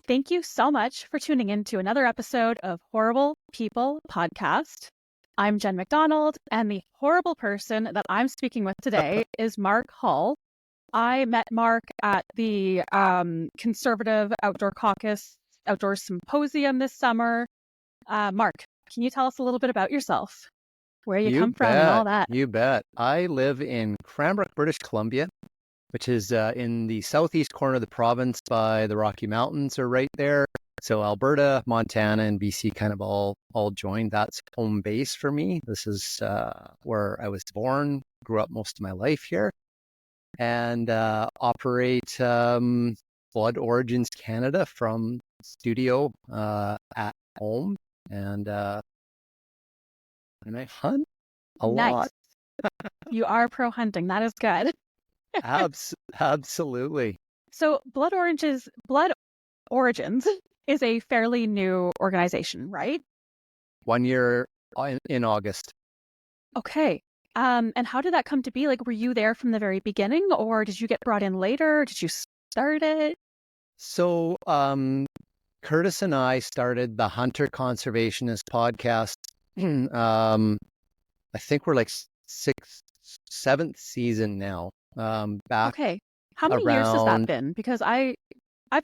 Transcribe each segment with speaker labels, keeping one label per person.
Speaker 1: Thank you so much for tuning in to another episode of Horrible People Podcast. I'm Jenn McDonald, and the horrible person that I'm speaking with today is Mark Hull. I met Mark at the Conservative Outdoor Caucus Outdoor Symposium this summer. Mark, can you tell us a little bit about yourself? Where you come from and all that?
Speaker 2: You bet. I live in Cranbrook, British Columbia, which is in the southeast corner of the province by the Rocky Mountains are right there. So Alberta, Montana, and BC kind of all joined. That's home base for me. This is where I was born, grew up most of my life here, and operate Blood Origins Canada from studio at home. And I hunt a lot.
Speaker 1: You are pro hunting. That is good.
Speaker 2: Absolutely.
Speaker 1: So Blood Origins is a fairly new organization, right?
Speaker 2: 1 year in August.
Speaker 1: Okay. And how did that come to be? Like, were you there from the very beginning, or did you get brought in later? Did you start it?
Speaker 2: So Curtis and I started the Hunter Conservationist Podcast. I think we're like seventh season now. Back.
Speaker 1: Okay. How many years has that been? Because I've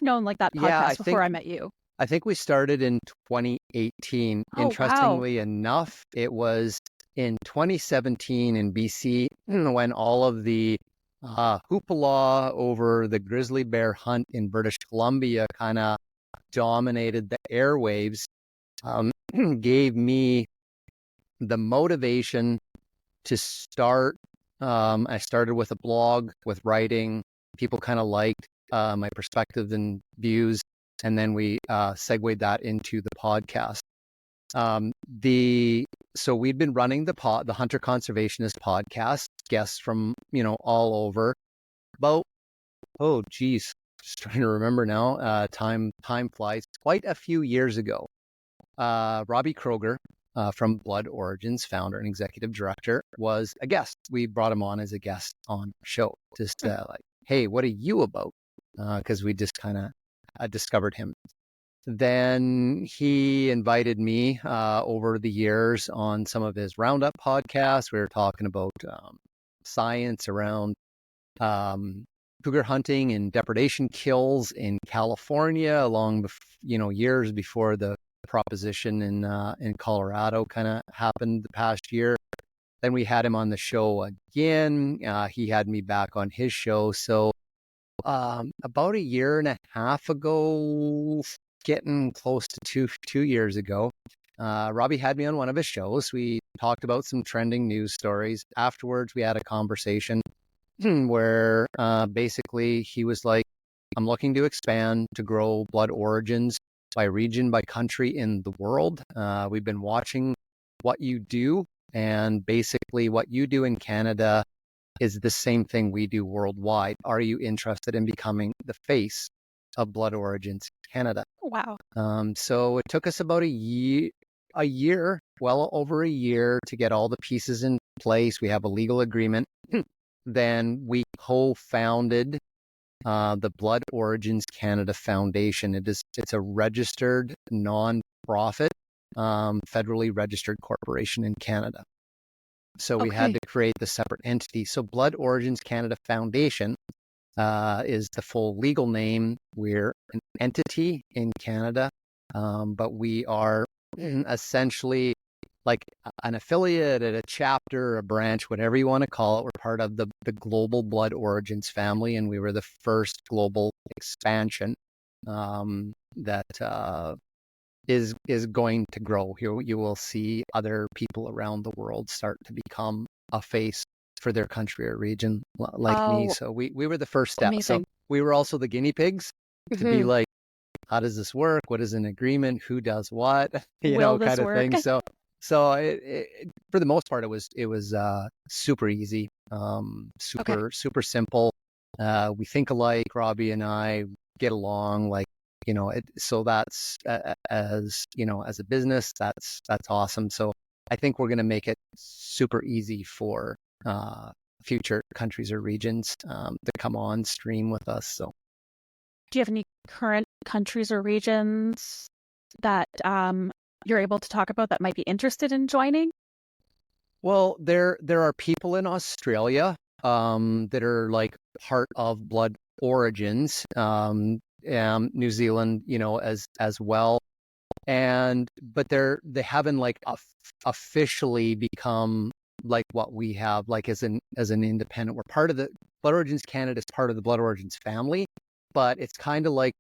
Speaker 1: known like that podcast before I met you.
Speaker 2: I think we started in 2018.
Speaker 1: Oh,
Speaker 2: Interestingly
Speaker 1: wow.
Speaker 2: enough, it was in 2017 in BC when all of the hoopla over the grizzly bear hunt in British Columbia kind of dominated the airwaves, gave me the motivation to start. I started with a blog, with writing. People kind of liked my perspectives and views, and then we segued that into the podcast. So we'd been running the Hunter Conservationist Podcast, guests from all over. About just trying to remember now. Time flies. Quite a few years ago, Robbie Kroger from Blood Origins, founder and executive director, was a guest. We brought him on as a guest on our show, just like, hey, what are you about? Because we just kind of discovered him. Then he invited me over the years on some of his Roundup podcasts. We were talking about science around cougar hunting and depredation kills in California, years before the proposition in Colorado kind of happened the past year. Then we had him on the show again. He had me back on his show. So about a year and a half ago, getting close to two years ago, Robbie had me on one of his shows. We talked about some trending news stories. Afterwards, we had a conversation where basically he was like, I'm looking to expand, to grow Blood Origins by region, by country in the world. We've been watching what you do, and basically what you do in Canada is the same thing we do worldwide. Are you interested in becoming the face of Blood Origins Canada?
Speaker 1: Wow.
Speaker 2: So it took us about a year, well over a year, to get all the pieces in place. We have a legal agreement. Then we co-founded the Blood Origins Canada Foundation. It's a registered non-profit, federally registered corporation in Canada. So we had to create the separate entity. So Blood Origins Canada Foundation is the full legal name. We're an entity in Canada, but we are essentially like an affiliate, a chapter, a branch, whatever you want to call it. We're part of the global Blood Origins family, and we were the first global expansion that is going to grow. You will see other people around the world start to become a face for their country or region like me. So we were the first step.
Speaker 1: Amazing.
Speaker 2: So we were also the guinea pigs to be like, how does this work? What is an agreement? Who does what?
Speaker 1: Will this
Speaker 2: kind of
Speaker 1: work?
Speaker 2: thing. So it, for the most part, it was super easy, super simple. We think alike. Robbie and I get along like, so that's as a business, that's awesome. So I think we're going to make it super easy for future countries or regions to come on stream with us. So
Speaker 1: do you have any current countries or regions that you're able to talk about that might be interested in joining?
Speaker 2: Well, there are people in Australia that are like part of Blood Origins, New Zealand, as well. But they haven't like officially become like what we have, like as an independent. We're part of the Blood Origins Canada is part of the Blood Origins family, but it's kind of like,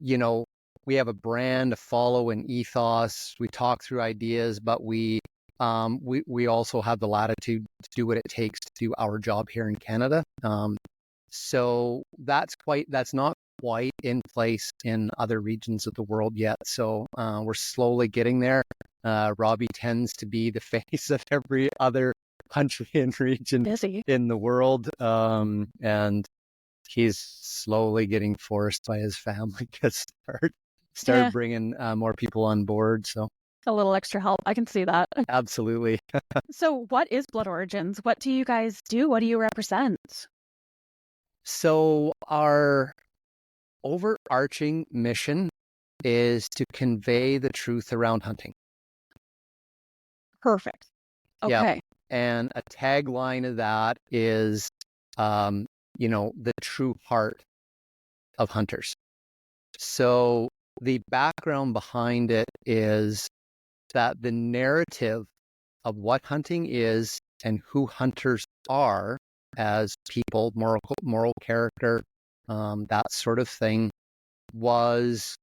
Speaker 2: we have a brand, a follow, an ethos. We talk through ideas, but we also have the latitude to do what it takes to do our job here in Canada. So that's not quite in place in other regions of the world yet. So we're slowly getting there. Robbie tends to be the face of every other country and region in the world. And he's slowly getting forced by his family to start bringing more people on board. So
Speaker 1: a little extra help. I can see that.
Speaker 2: Absolutely.
Speaker 1: So what is Blood Origins? What do you guys do? What do you represent?
Speaker 2: So our overarching mission is to convey the truth around hunting.
Speaker 1: Perfect. Okay.
Speaker 2: Yep. And a tagline of that is, the true heart of hunters. So the background behind it is that the narrative of what hunting is and who hunters are as people, moral character, that sort of thing, was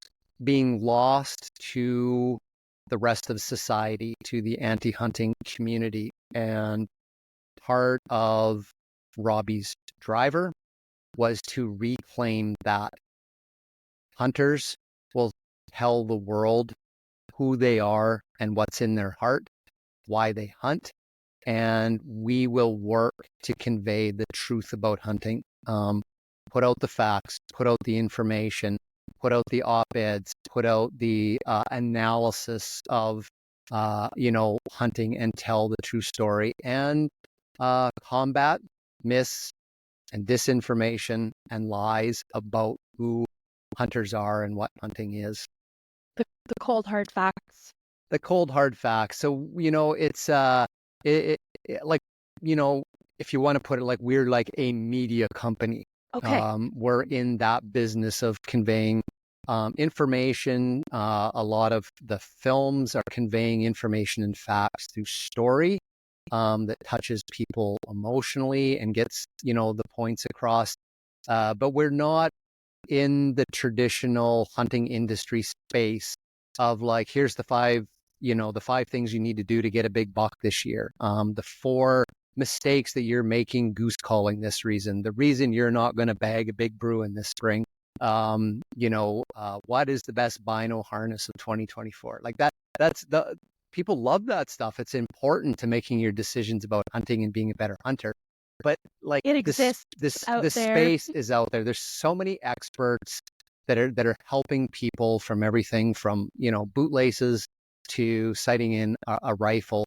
Speaker 2: being lost to the rest of society, to the anti-hunting community. And part of Robbie's driver was to reclaim that. Hunters will tell the world who they are and what's in their heart, why they hunt, and we will work to convey the truth about hunting. Put out the facts, put out the information, put out the op-eds, put out the analysis of, hunting, and tell the true story, and combat myths and disinformation and lies about who hunters are and what hunting is.
Speaker 1: The cold hard facts.
Speaker 2: The cold hard facts. So, it's like, if you want to put it, like, we're like a media company.
Speaker 1: Okay.
Speaker 2: We're in that business of conveying information. A lot of the films are conveying information and facts through story that touches people emotionally and gets, the points across. But we're not in the traditional hunting industry space of like, here's the five things you need to do to get a big buck this year. The 4 mistakes that you're making goose calling this reason, the reason you're not going to bag a big Bruin this spring. What is the best bino harness of 2024? Like people love that stuff. It's important to making your decisions about hunting and being a better hunter. But like,
Speaker 1: it exists
Speaker 2: this
Speaker 1: out there.
Speaker 2: Space is out there. There's so many experts that are helping people from everything from, bootlaces to sighting in a rifle.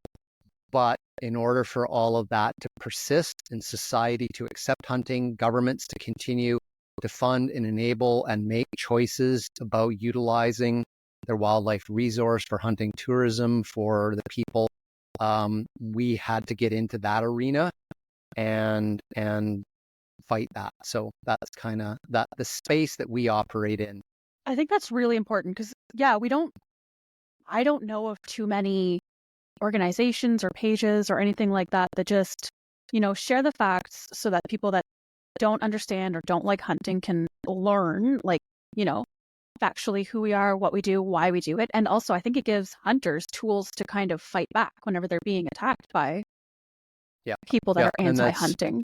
Speaker 2: But in order for all of that to persist in society, to accept hunting, governments to continue to fund and enable and make choices about utilizing their wildlife resource for hunting tourism for the people, we had to get into that arena and fight that. So that's kind of the space that we operate in.
Speaker 1: I think that's really important because, I don't know of too many organizations or pages or anything like that just, share the facts so that people that don't understand or don't like hunting can learn, like, factually who we are, what we do, why we do it. And also, I think it gives hunters tools to kind of fight back whenever they're being attacked by people that are anti-hunting.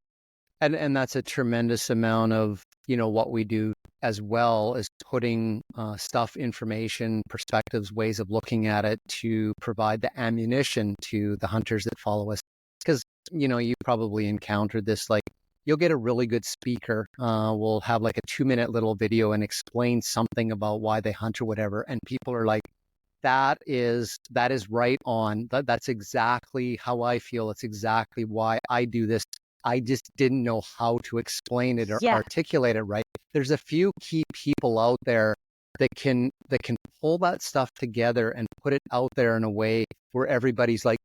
Speaker 2: And that's a tremendous amount of, what we do as well, is putting stuff, information, perspectives, ways of looking at it to provide the ammunition to the hunters that follow us. Because, you probably encountered this, like, you'll get a really good speaker, will have like a 2-minute little video and explain something about why they hunt or whatever. And people are like, that is right on. That's exactly how I feel. It's exactly why I do this. I just didn't know how to explain it or
Speaker 1: Yeah.
Speaker 2: articulate it right. There's a few key people out there that can pull that stuff together and put it out there in a way where everybody's like,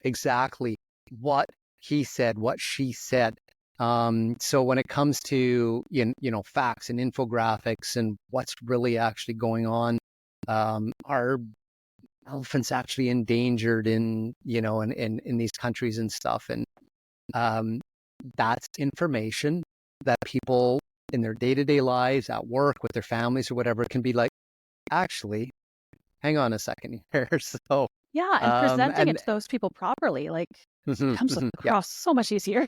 Speaker 2: exactly what he said, what she said. So when it comes to facts and infographics and what's really actually going on, are elephants actually endangered in these countries and stuff, and that's information that people in their day-to-day lives, at work, with their families or whatever, can be like, actually, hang on a second here. So
Speaker 1: Yeah, and presenting
Speaker 2: and
Speaker 1: it to those people properly, like, comes
Speaker 2: yeah,
Speaker 1: across so much easier.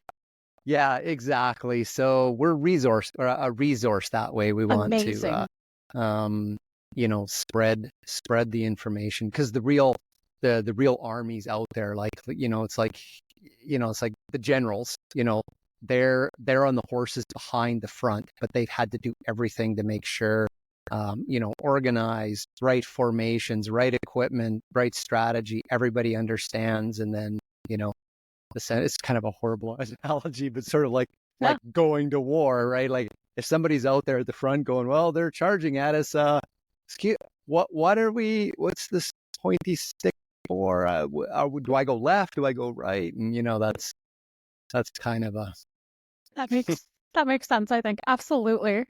Speaker 2: yeah, exactly. So we're a resource that way. We want
Speaker 1: Amazing.
Speaker 2: to spread the information, because the real armies out there, like, it's like the generals, they're on the horses behind the front, but they've had to do everything to make sure organized, right formations, right equipment, right strategy, everybody understands. And then it's kind of a horrible analogy, but sort of like going to war, right? Like, if somebody's out there at the front going, well, they're charging at us, what's this pointy stick for? Do I go left? Do I go right? And that's kind of a
Speaker 1: That makes sense, I think. Absolutely.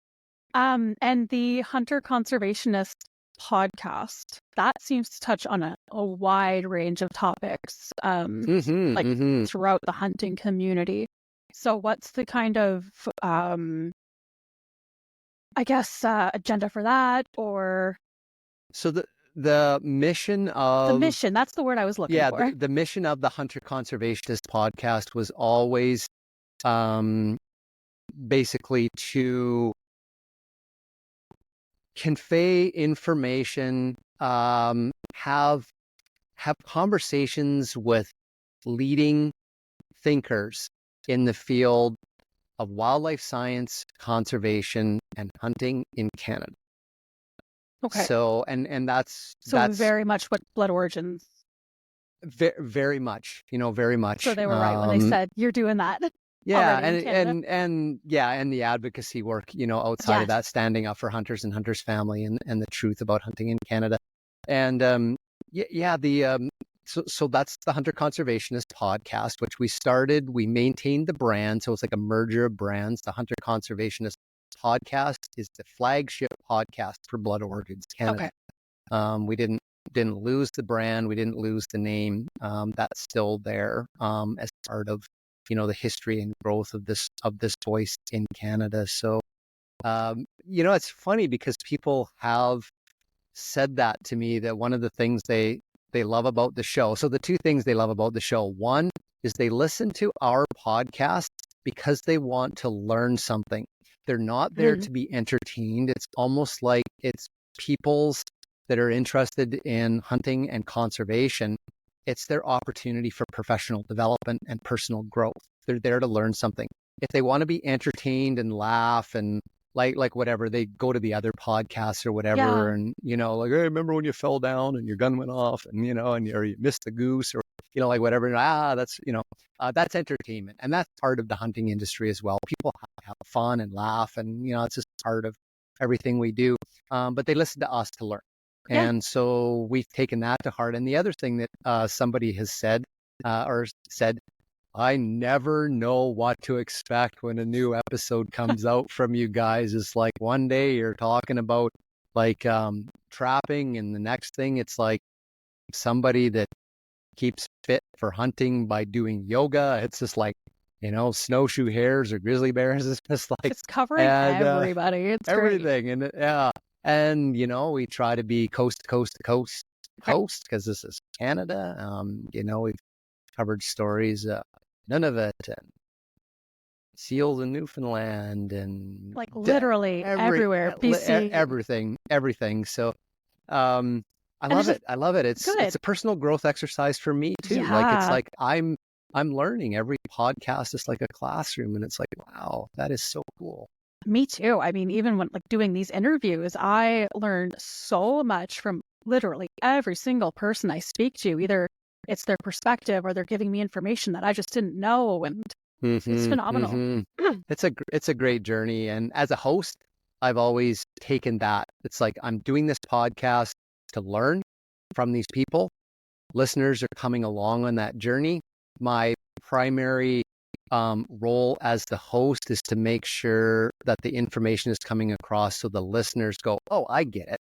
Speaker 1: And the Hunter Conservationist podcast, that seems to touch on a wide range of topics, throughout the hunting community. So what's the kind of, agenda for that? Or
Speaker 2: so the mission of
Speaker 1: that's the word I was looking for.
Speaker 2: The mission of the Hunter Conservationist podcast was always basically to convey information, have conversations with leading thinkers in the field of wildlife science, conservation, and hunting in Canada.
Speaker 1: Okay.
Speaker 2: So and that's
Speaker 1: very much what Blood Origins.
Speaker 2: Very much, very much.
Speaker 1: So they were right when they said you're doing that.
Speaker 2: Yeah, and the advocacy work, outside of that, standing up for hunters and hunters' family and the truth about hunting in Canada. And so that's the Hunter Conservationist Podcast, which we started. We maintained the brand, so it's like a merger of brands. The Hunter Conservationist Podcast is the flagship podcast for Blood Origins Canada. Okay. We didn't lose the brand, we didn't lose the name. That's still there as part of the history and growth of this voice in Canada. So it's funny because people have said that to me, that one of the things they love about the show. So the two things they love about the show: one is they listen to our podcast because they want to learn something. They're not there to be entertained. It's almost like it's people's that are interested in hunting and conservation. It's their opportunity for professional development and personal growth. They're there to learn something. If they want to be entertained and laugh and like whatever, they go to the other podcasts or whatever, and like, hey, remember when you fell down and your gun went off, and or you missed the goose, or like whatever. That's that's entertainment, and that's part of the hunting industry as well. People have fun and laugh, and it's just part of everything we do. But they listen to us to learn. And so we've taken that to heart. And the other thing that somebody has said, I never know what to expect when a new episode comes out from you guys. It's like one day you're talking about like trapping, and the next thing it's like somebody that keeps fit for hunting by doing yoga. It's just like, snowshoe hares or grizzly bears. It's just like
Speaker 1: it's covering everybody. It's
Speaker 2: everything.
Speaker 1: Great.
Speaker 2: And and we try to be coast to coast to coast because this is Canada. We've covered stories, Nunavut and seals in Newfoundland, and
Speaker 1: like literally everywhere. BC,
Speaker 2: everything. So I love it. I love it. It's a personal growth exercise for me too. Yeah. Like, it's like I'm learning. Every podcast is like a classroom, and it's like, wow, that is so cool.
Speaker 1: Me too. I mean, even when doing these interviews, I learned so much from literally every single person I speak to. Either it's their perspective or they're giving me information that I just didn't know. And It's phenomenal.
Speaker 2: It's a great journey. And as a host, I've always taken that. It's like I'm doing this podcast to learn from these people. Listeners are coming along on that journey. My primary role as the host is to make sure that the information is coming across so the listeners go, oh, I get it.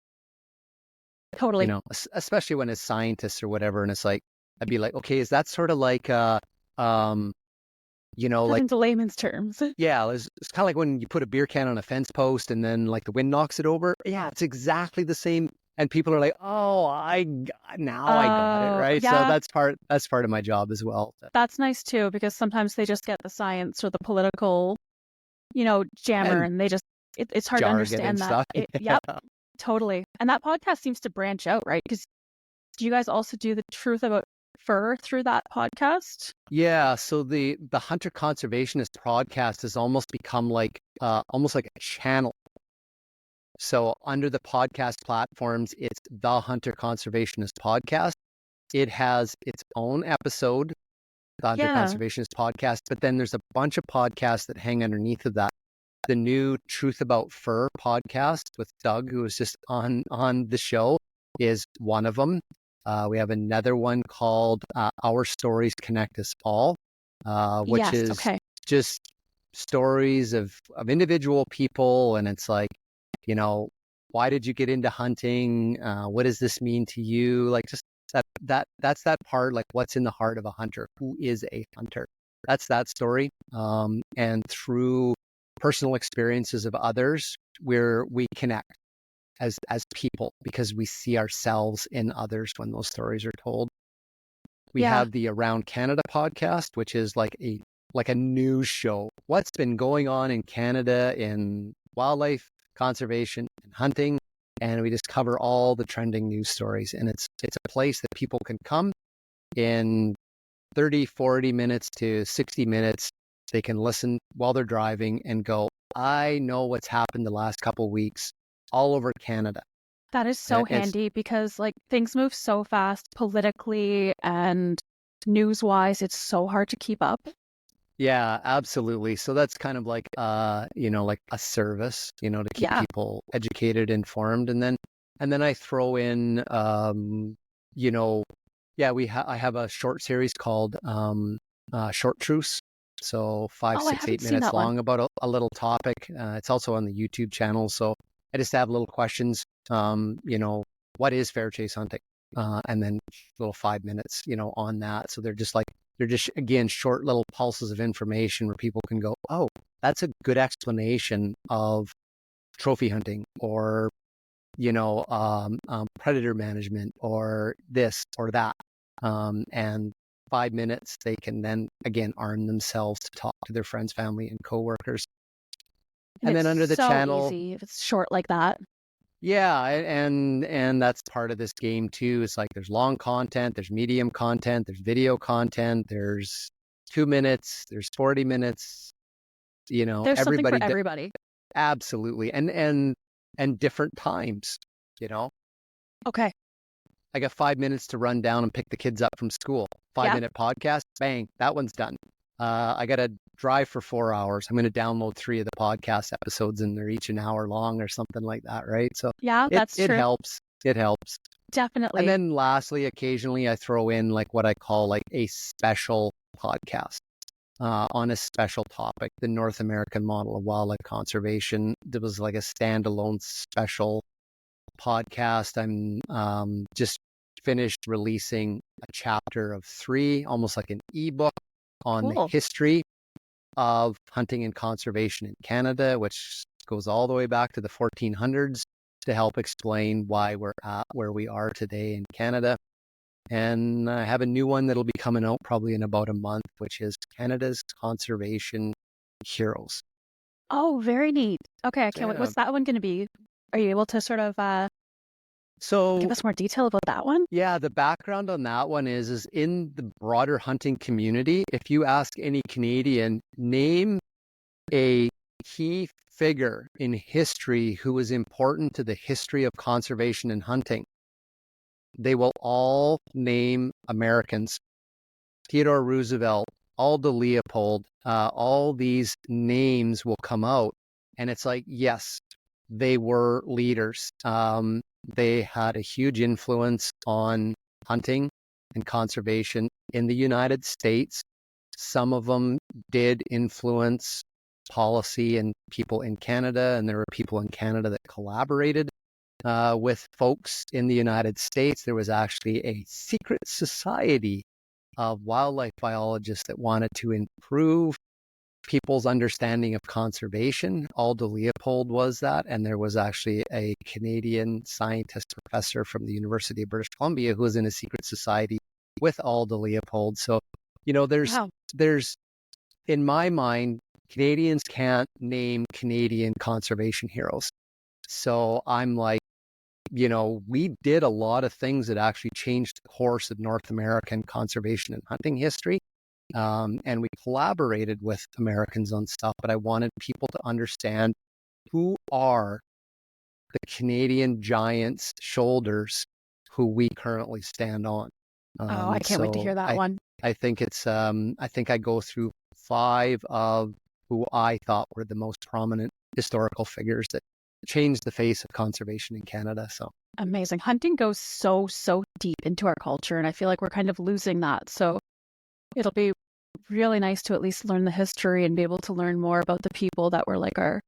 Speaker 1: Totally.
Speaker 2: You know, especially when it's scientists or whatever. And it's like, I'd be like, okay, is that sort of like, like,
Speaker 1: into layman's terms.
Speaker 2: yeah, it's kind of like when you put a beer can on a fence post and then like the wind knocks it over. Yeah, it's exactly the same. And people are like, oh, I got it, right?
Speaker 1: Yeah.
Speaker 2: So that's part of my job as well.
Speaker 1: That's nice too, because sometimes they just get the science or the political, jammer, and they just, it's hard to understand that. Yep, totally. And that podcast seems to branch out, right? Because do you guys also do the truth about fur through that podcast?
Speaker 2: Yeah, so the Hunter Conservationist Podcast has almost become like almost like a channel. So under the podcast platforms, it's the Hunter Conservationist Podcast. It has its own episode, the Hunter Conservationist Podcast, but then there's a bunch of podcasts that hang underneath of that. The new Truth About Fur podcast with Doug, who was just on the show, is one of them. We have another one called Our Stories Connect Us All, which is just stories of individual people. And it's like, why did you get into hunting? What does this mean to you? Like just that's that part, like what's in the heart of a hunter? Who is a hunter? That's that story. And through personal experiences of others, where we connect as people, because we see ourselves in others when those stories are told. We have the Around Canada podcast, which is like a news show. What's been going on in Canada in wildlife conservation and hunting, and we just cover all the trending news stories. And it's a place that people can come in 30, 40 minutes to 60 minutes. They can listen while they're driving and go, I know what's happened the last couple of weeks all over Canada.
Speaker 1: That is so handy because like things move so fast politically and news-wise. It's so hard to keep up.
Speaker 2: Yeah, absolutely. So that's kind of like, like a service, to keep people educated, informed. And then I throw in, I have a short series called Short Truths. So 5, 6, 8 minutes long about a little topic. It's also on the YouTube channel. So I just have little questions, what is fair chase hunting? And then little 5 minutes, on that. So they're just again, short little pulses of information where people can go, oh, that's a good explanation of trophy hunting or, predator management or this or that. And 5 minutes, they can then, again, arm themselves to talk to their friends, family, and coworkers. And then under the channel,
Speaker 1: easy if it's short like that.
Speaker 2: Yeah, and that's part of this game too. It's like there's long content, there's medium content, there's video content, there's 2 minutes, there's 40 minutes.
Speaker 1: There's something for everybody.
Speaker 2: Absolutely, and different times.
Speaker 1: Okay.
Speaker 2: I got 5 minutes to run down and pick the kids up from school. 5-minute podcast, bang, that one's done. I got to drive for 4 hours. I'm going to download 3 of the podcast episodes, and they're each an hour long or something like that, right? So
Speaker 1: that's true.
Speaker 2: It helps. It helps.
Speaker 1: Definitely.
Speaker 2: And then lastly, occasionally I throw in like what I call like a special podcast on a special topic, the North American model of wildlife conservation. There was like a standalone special podcast. I'm just finished releasing a chapter of 3, almost like an ebook on the history of hunting and conservation in Canada, which goes all the way back to the 1400s to help explain why we're at where we are today in Canada. And I have a new one that'll be coming out probably in about a month, which is Canada's Conservation Heroes.
Speaker 1: Oh, very neat. Okay, I can't wait. What's that one going to be? Are you able to sort of give us more detail about that one?
Speaker 2: Yeah, the background on that one is in the broader hunting community, if you ask any Canadian, name a key figure in history who was important to the history of conservation and hunting, they will all name Americans. Theodore Roosevelt, Aldo Leopold, all these names will come out. And it's like, yes, they were leaders. They had a huge influence on hunting and conservation in the United States. Some of them did influence policy and people in Canada, and there were people in Canada that collaborated with folks in the United States. There was actually a secret society of wildlife biologists that wanted to improve people's understanding of conservation. Aldo Leopold was that, and there was actually a Canadian scientist professor from the University of British Columbia who was in a secret society with Aldo Leopold. So, there's in my mind, Canadians can't name Canadian conservation heroes. So I'm like, we did a lot of things that actually changed the course of North American conservation and hunting history. And we collaborated with Americans on stuff, but I wanted people to understand who are the Canadian giants' shoulders who we currently stand on.
Speaker 1: I can't wait to hear that one.
Speaker 2: I think I go through 5 of who I thought were the most prominent historical figures that changed the face of conservation in Canada. So
Speaker 1: amazing. Hunting goes so deep into our culture, and I feel like we're kind of losing that. So it'll be really nice to at least learn the history and be able to learn more about the people that were like our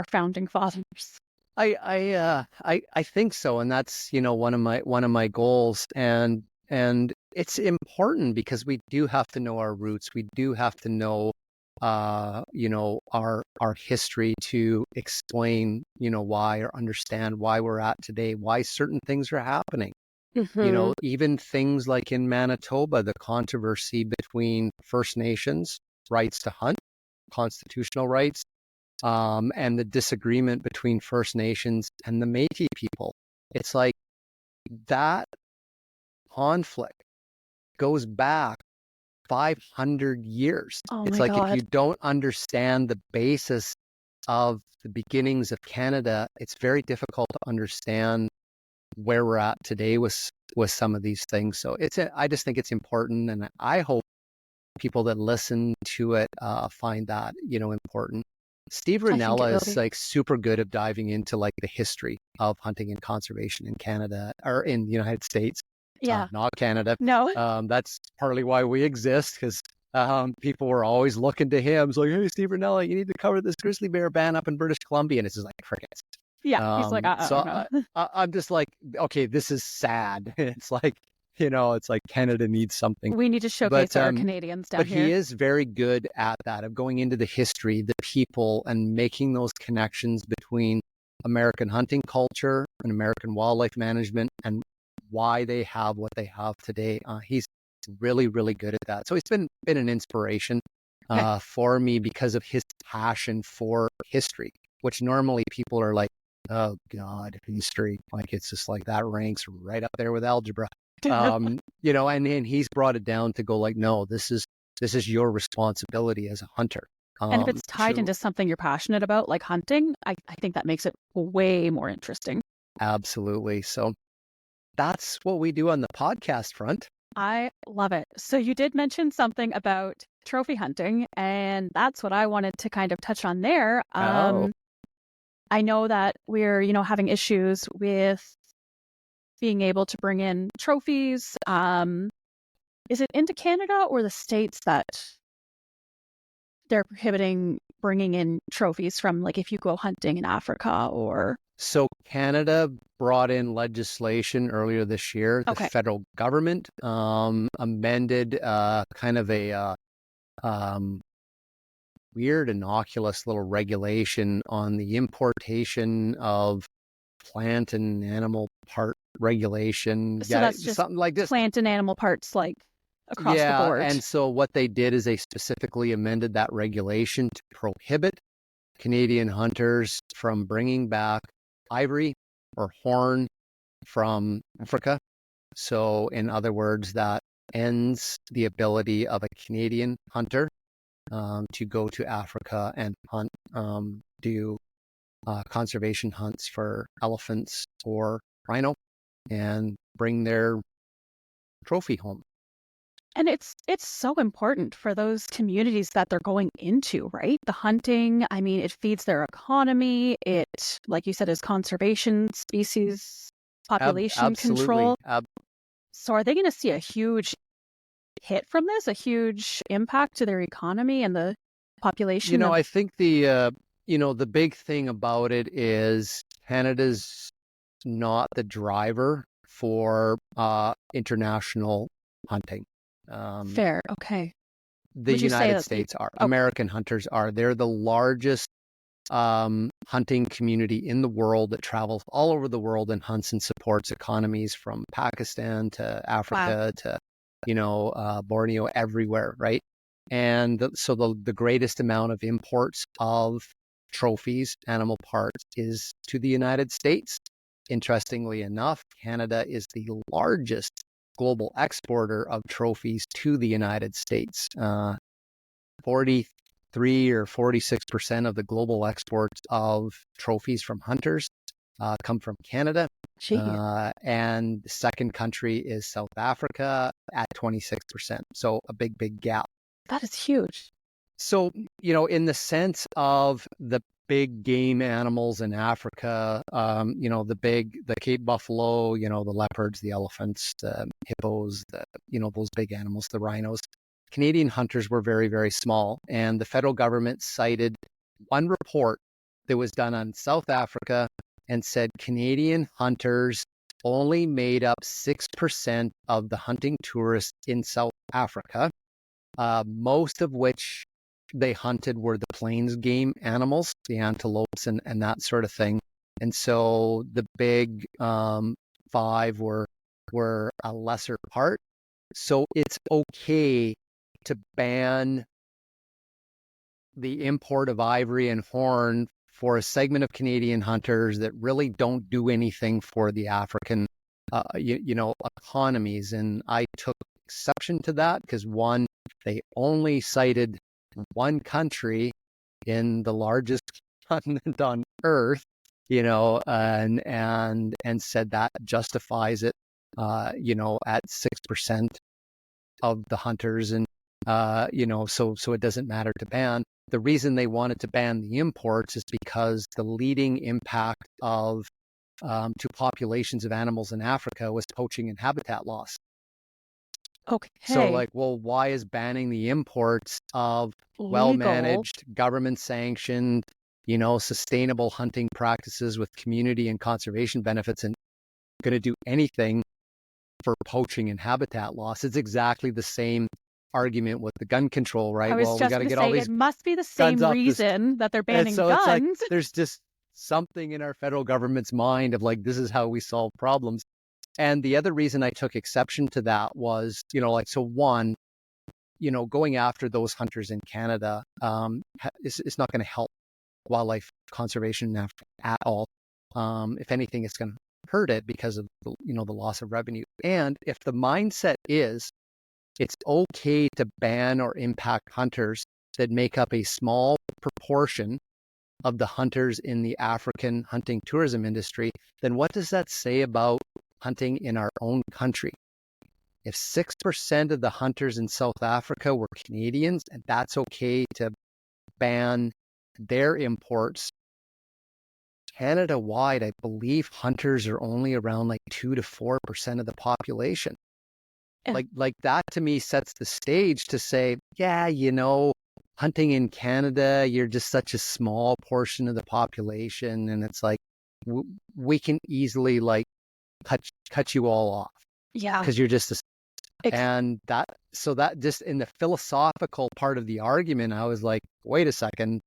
Speaker 1: founding fathers.
Speaker 2: I think so, and that's one of my goals, and it's important because we do have to know our roots. We do have to know our history to explain why, or understand why we're at today, why certain things are happening. Even things like in Manitoba, the controversy between First Nations rights to hunt, constitutional rights, and the disagreement between First Nations and the Métis people. It's like that conflict goes back 500 years. It's like, if you don't understand the basis of the beginnings of Canada, it's very difficult to understand where we're at today with some of these things. So I just think it's important, and I hope people that listen to it find that important. Steve Rinella is like super good at diving into like the history of hunting and conservation in Canada, or in the United States.
Speaker 1: Yeah,
Speaker 2: not Canada.
Speaker 1: No,
Speaker 2: that's partly why we exist, because people were always looking to him. It's like, hey, Steve Rinella, you need to cover this grizzly bear ban up in British Columbia, and it's just like crickets.
Speaker 1: Yeah, he's like,
Speaker 2: I'm just like, okay, this is sad. It's like, it's like Canada needs something.
Speaker 1: We need to showcase our Canadians down here.
Speaker 2: But he is very good at that, of going into the history, the people, and making those connections between American hunting culture and American wildlife management, and why they have what they have today. He's really, really good at that. So he's been an inspiration for me because of his passion for history, which normally people are like, oh God, history. Like, it's just like that ranks right up there with algebra. And he's brought it down to go like, no, this is your responsibility as a hunter.
Speaker 1: And if it's tied into something you're passionate about, like hunting, I think that makes it way more interesting.
Speaker 2: Absolutely. So that's what we do on the podcast front.
Speaker 1: I love it. So you did mention something about trophy hunting, and that's what I wanted to kind of touch on there. I know that we're, having issues with being able to bring in trophies. Is it into Canada or the States that they're prohibiting bringing in trophies from, like, if you go hunting in Africa or...
Speaker 2: So Canada brought in legislation earlier this year. The federal government amended kind of a weird, innocuous little regulation on the importation of plant and animal part regulation.
Speaker 1: So that's just
Speaker 2: something like this.
Speaker 1: Plant and animal parts, like, across the board.
Speaker 2: And so what they did is they specifically amended that regulation to prohibit Canadian hunters from bringing back ivory or horn from Africa. So in other words, that ends the ability of a Canadian hunter to go to Africa and hunt, do conservation hunts for elephants or rhino, and bring their trophy home.
Speaker 1: And it's so important for those communities that they're going into, right? The hunting, I mean, it feeds their economy. It, like you said, is conservation, species, population
Speaker 2: Absolutely.
Speaker 1: control. So are they going to see a huge hit from this, a huge impact to their economy and the population of...
Speaker 2: I think the big thing about it is Canada's not the driver for international hunting.
Speaker 1: Fair. Okay.
Speaker 2: The
Speaker 1: Would you say
Speaker 2: United
Speaker 1: that
Speaker 2: States are.
Speaker 1: okay.
Speaker 2: American hunters are. They're the largest hunting community in the world that travels all over the world and hunts and supports economies from Pakistan to
Speaker 1: Wow.
Speaker 2: Africa to, Borneo, everywhere, right? And so the greatest amount of imports of trophies, animal parts, is to the United States. Interestingly enough, Canada is the largest global exporter of trophies to the United States. 43 or 46% of the global exports of trophies from hunters come from Canada. And the second country is South Africa at 26%. So a big, big gap.
Speaker 1: That is huge.
Speaker 2: So, in the sense of the big game animals in Africa, the Cape buffalo, the leopards, the elephants, the hippos, those big animals, the rhinos, Canadian hunters were very, very small. And the federal government cited one report that was done on South Africa and said Canadian hunters only made up 6% of the hunting tourists in South Africa, most of which they hunted were the plains game animals, the antelopes and that sort of thing. And so the big five were a lesser part. So it's okay to ban the import of ivory and horn for a segment of Canadian hunters that really don't do anything for the African, economies. And I took exception to that because, one, they only cited one country in the largest continent on Earth, and said that justifies it, at 6% of the hunters, and so it doesn't matter to ban. The reason they wanted to ban the imports is because the leading impact of to populations of animals in Africa was poaching and habitat loss.
Speaker 1: Okay.
Speaker 2: So why is banning the imports of well-managed, government-sanctioned, sustainable hunting practices with community and conservation benefits and going to do anything for poaching and habitat loss? It's exactly the same argument with the gun control, right?
Speaker 1: I was just going to say, it must be the same reason that they're banning guns.
Speaker 2: It's like there's just something in our federal government's mind of this is how we solve problems. And the other reason I took exception to that was, one, going after those hunters in Canada is not going to help wildlife conservation at all. If anything, it's going to hurt it because of, the loss of revenue. And if the mindset is it's okay to ban or impact hunters that make up a small proportion of the hunters in the African hunting tourism industry, then what does that say about hunting in our own country? If 6% of the hunters in South Africa were Canadians, and that's okay to ban their imports, Canada-wide, I believe hunters are only around 2 to 4% of the population. Yeah. Like that to me sets the stage to say, hunting in Canada, you're just such a small portion of the population, and it's we can easily cut you all off.
Speaker 1: Yeah.
Speaker 2: Because you're just and that just in the philosophical part of the argument, I was like, wait a second,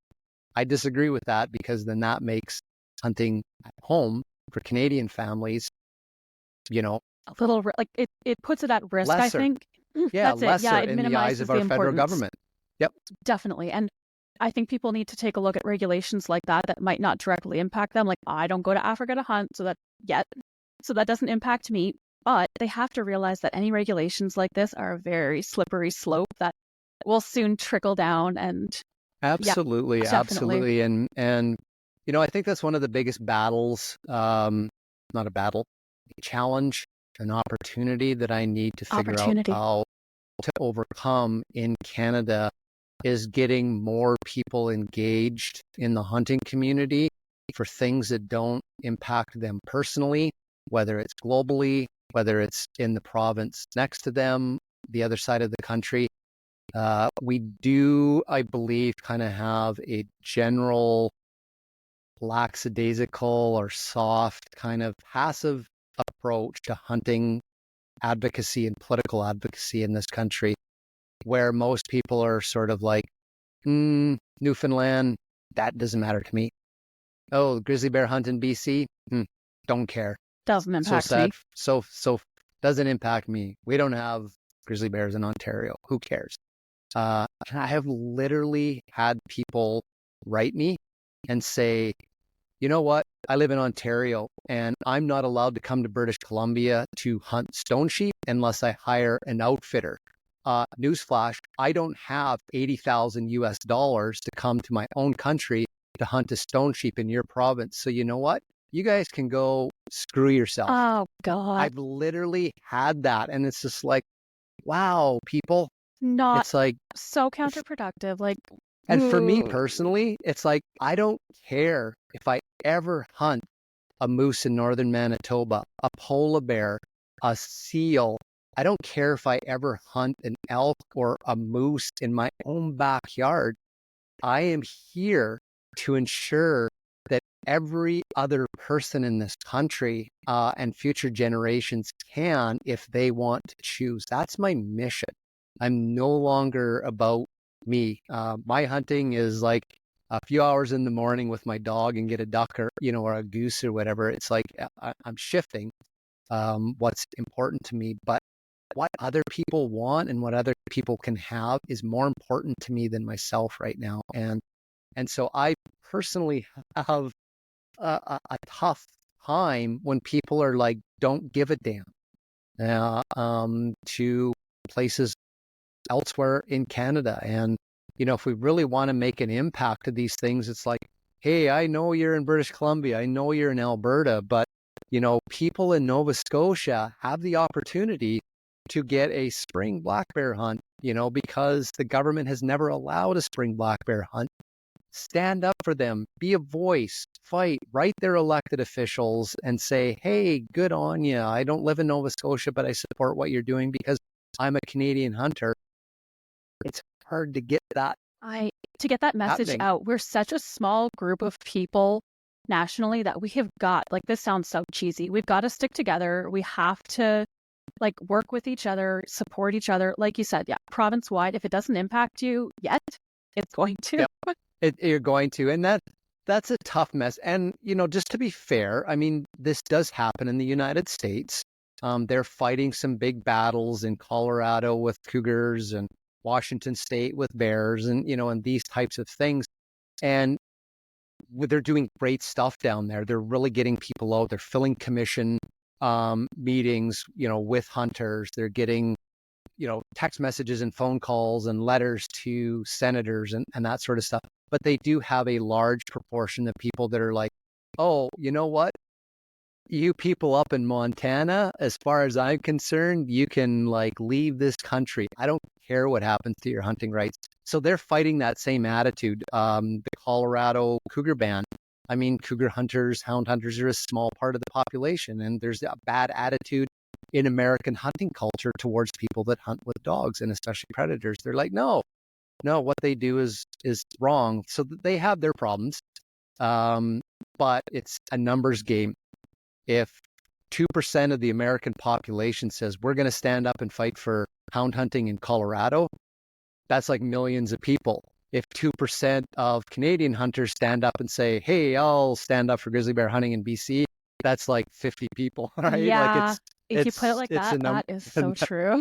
Speaker 2: I disagree with that, because then that makes hunting at home for Canadian families,
Speaker 1: a little it puts it at risk,
Speaker 2: lesser.
Speaker 1: I think.
Speaker 2: Yeah,
Speaker 1: that's
Speaker 2: lesser
Speaker 1: it. Yeah, it
Speaker 2: in the eyes of our federal government. Yep.
Speaker 1: Definitely. And I think people need to take a look at regulations like that might not directly impact them. I don't go to Africa to hunt, so that doesn't impact me. But they have to realize that any regulations like this are a very slippery slope that will soon trickle down. And
Speaker 2: absolutely. And I think that's one of the biggest battles, not a battle, a challenge, an opportunity that I need to figure out how to overcome in Canada is getting more people engaged in the hunting community for things that don't impact them personally, whether it's globally, whether it's in the province next to them, the other side of the country. We do, I believe, kind of have a general lackadaisical or soft kind of passive approach to hunting advocacy and political advocacy in this country, where most people are sort of like, Newfoundland, that doesn't matter to me. Oh, grizzly bear hunt in BC, don't care.
Speaker 1: Doesn't impact
Speaker 2: so sad.
Speaker 1: me.
Speaker 2: So doesn't impact me. We don't have grizzly bears in Ontario. Who cares? I have literally had people write me and say, you know what? I live in Ontario and I'm not allowed to come to British Columbia to hunt stone sheep unless I hire an outfitter. Newsflash, I don't have $80,000 to come to my own country to hunt a stone sheep in your province. So you know what? You guys can go screw yourself.
Speaker 1: Oh, God.
Speaker 2: I've literally had that. And it's just like, wow, people.
Speaker 1: Not
Speaker 2: It's like
Speaker 1: so counterproductive. Like,
Speaker 2: and for me
Speaker 1: ooh.
Speaker 2: personally, it's like, I don't care if I ever hunt a moose in northern Manitoba, a polar bear, a seal. I don't care if I ever hunt an elk or a moose in my own backyard. I am here to ensure that every other person in this country and future generations can, if they want to choose. That's my mission. I'm no longer about me. My hunting is like a few hours in the morning with my dog and get a duck or a goose or whatever. It's like I'm shifting what's important to me, but what other people want and what other people can have is more important to me than myself right now. And so I personally have a tough time when people are like, don't give a damn to places elsewhere in Canada. And, if we really want to make an impact to these things, it's like, hey, I know you're in British Columbia. I know you're in Alberta, but, people in Nova Scotia have the opportunity to get a spring black bear hunt, because the government has never allowed a spring black bear hunt. Stand up for them, be a voice, fight, write their elected officials and say, hey, good on you. I don't live in Nova Scotia, but I support what you're doing because I'm a Canadian hunter. It's hard to get that.
Speaker 1: To get that message
Speaker 2: happening.
Speaker 1: out. We're such a small group of people nationally that we have got, like, this sounds so cheesy. We've got to stick together. We have to work with each other, support each other. Like you said, yeah, province wide. If it doesn't impact you yet, it's going to.
Speaker 2: Yep. You're going to. And that's a tough mess. And, just to be fair, I mean, this does happen in the United States. They're fighting some big battles in Colorado with cougars and Washington State with bears and, and these types of things. And they're doing great stuff down there. They're really getting people out. They're filling commission meetings, with hunters. They're getting, text messages and phone calls and letters to senators and that sort of stuff. But they do have a large proportion of people that are like, oh, you know what? You people up in Montana, as far as I'm concerned, you can leave this country. I don't care what happens to your hunting rights. So they're fighting that same attitude. The Colorado cougar ban. I mean, cougar hunters, hound hunters are a small part of the population, and there's a bad attitude in American hunting culture towards people that hunt with dogs, and especially predators. They're like, no, what they do is wrong. So they have their problems, but it's a numbers game. If 2% of the American population says we're going to stand up and fight for hound hunting in Colorado, that's like millions of people. If 2% of Canadian hunters stand up and say, hey, I'll stand up for grizzly bear hunting in BC, that's like 50 people, right?
Speaker 1: Yeah, if you put it like that, that is so true.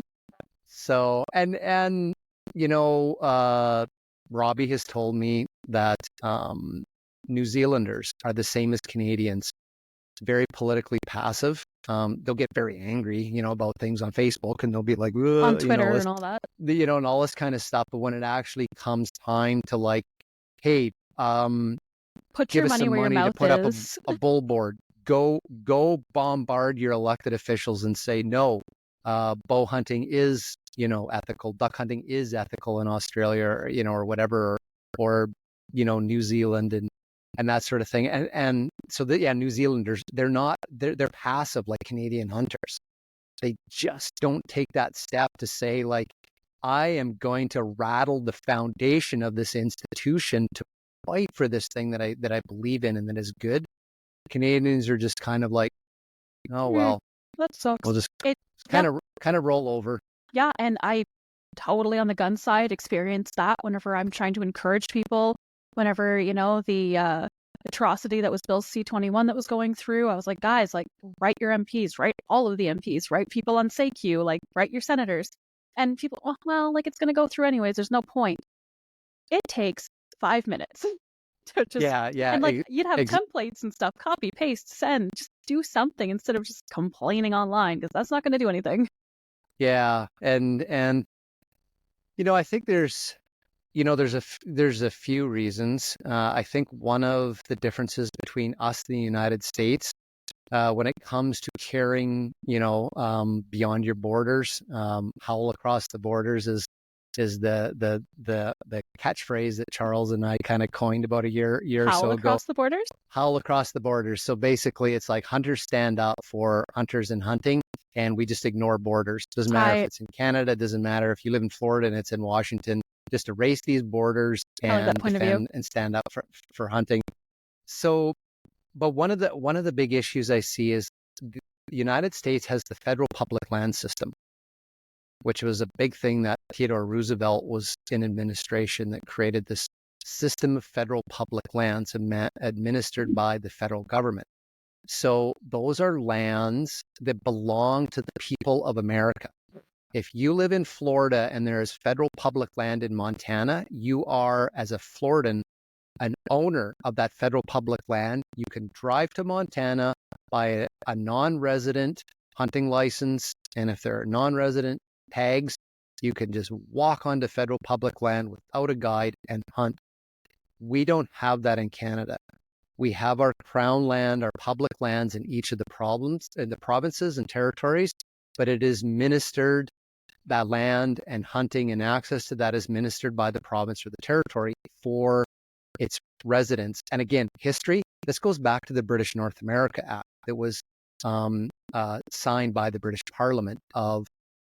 Speaker 2: So, and Robbie has told me that New Zealanders are the same as Canadians. Very politically passive. They'll get very angry, about things on Facebook, and they'll be like,
Speaker 1: on Twitter and all that,
Speaker 2: and all this kind of stuff. But when it actually comes time to hey,
Speaker 1: put
Speaker 2: give
Speaker 1: your
Speaker 2: us
Speaker 1: money
Speaker 2: some
Speaker 1: where your
Speaker 2: money
Speaker 1: mouth
Speaker 2: to put
Speaker 1: is.
Speaker 2: up a billboard, go bombard your elected officials and say, no, bow hunting is ethical. Duck hunting is ethical in Australia, or whatever, or New Zealand and that sort of thing. And so New Zealanders, they're passive like Canadian hunters. They just don't take that step to say, like, I am going to rattle the foundation of this institution to fight for this thing that I believe in and that is good. Canadians are just kind of like, oh well,
Speaker 1: that sucks.
Speaker 2: We'll just kind of roll over.
Speaker 1: Yeah, and I totally on the gun side experience that whenever I'm trying to encourage people. Whenever the atrocity that was Bill C-21 that was going through, I was like, guys, like, write your MPs, write all of the MPs, write people on SAQ, like, write your senators. And people, well, like, it's going to go through anyways. There's no point. It takes 5 minutes to just, and like, you'd have templates and stuff, copy, paste, send, just do something instead of just complaining online, because that's not going to do anything.
Speaker 2: Yeah. And, I think there's a few reasons. I think one of the differences between us and the United States, when it comes to caring, beyond your borders, howl across the borders is the catchphrase that Charles and I kind of coined about a year or so ago.
Speaker 1: Howl across the borders?
Speaker 2: Howl across the borders. So basically, it's like hunters stand up for hunters and hunting, and we just ignore borders. Doesn't matter if it's in Canada. Doesn't matter if you live in Florida and it's in Washington. Just erase these borders and defend and stand up for hunting. So, but one of the big issues I see is the United States has the federal public land system, which was a big thing that Theodore Roosevelt was in administration, that created this system of federal public lands administered by the federal government. So those are lands that belong to the people of America. If you live in Florida and there is federal public land in Montana, you are, as a Floridan, an owner of that federal public land. You can drive to Montana, buy a non-resident hunting license, and if there are non-resident tags, you can just walk onto federal public land without a guide and hunt. We don't have that in Canada. We have our crown land, our public lands in each of the provinces and territories, but it is ministered, that land and hunting and access to that is ministered by the province or the territory for its residents. And again, history, this goes back to the British North America Act that was signed by the British Parliament of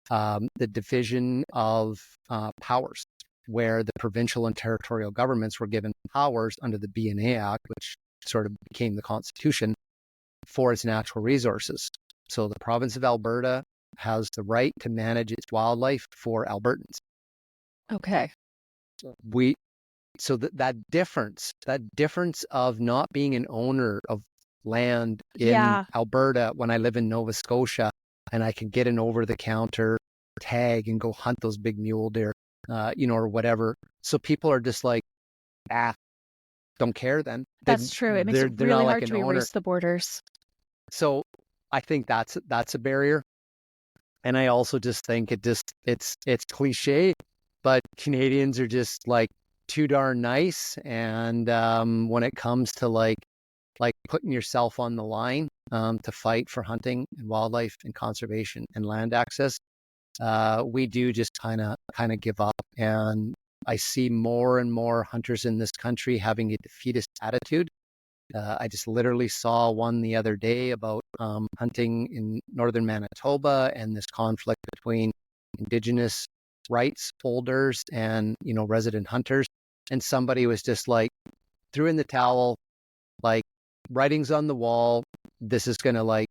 Speaker 2: the division of powers, where the provincial and territorial governments were given powers under the B&A Act, which sort of became the Constitution, for its natural resources. So the province of Alberta has the right to manage its wildlife for Albertans.
Speaker 1: Okay.
Speaker 2: So that difference of not being an owner of land in Alberta when I live in Nova Scotia and I can get an over-the-counter tag and go hunt those big mule deer, or whatever. So people are just like, don't care then.
Speaker 1: That's true. It makes it really hard to erase the borders.
Speaker 2: So I think that's a barrier. And I also just think it's cliche, but Canadians are just like too darn nice. And when it comes to like putting yourself on the line to fight for hunting and wildlife and conservation and land access, we do just kind of give up. And I see more and more hunters in this country having a defeatist attitude. I just literally saw one the other day about hunting in northern Manitoba and this conflict between Indigenous rights holders and, resident hunters. And somebody was just like, threw in the towel, like, writing's on the wall. This is going to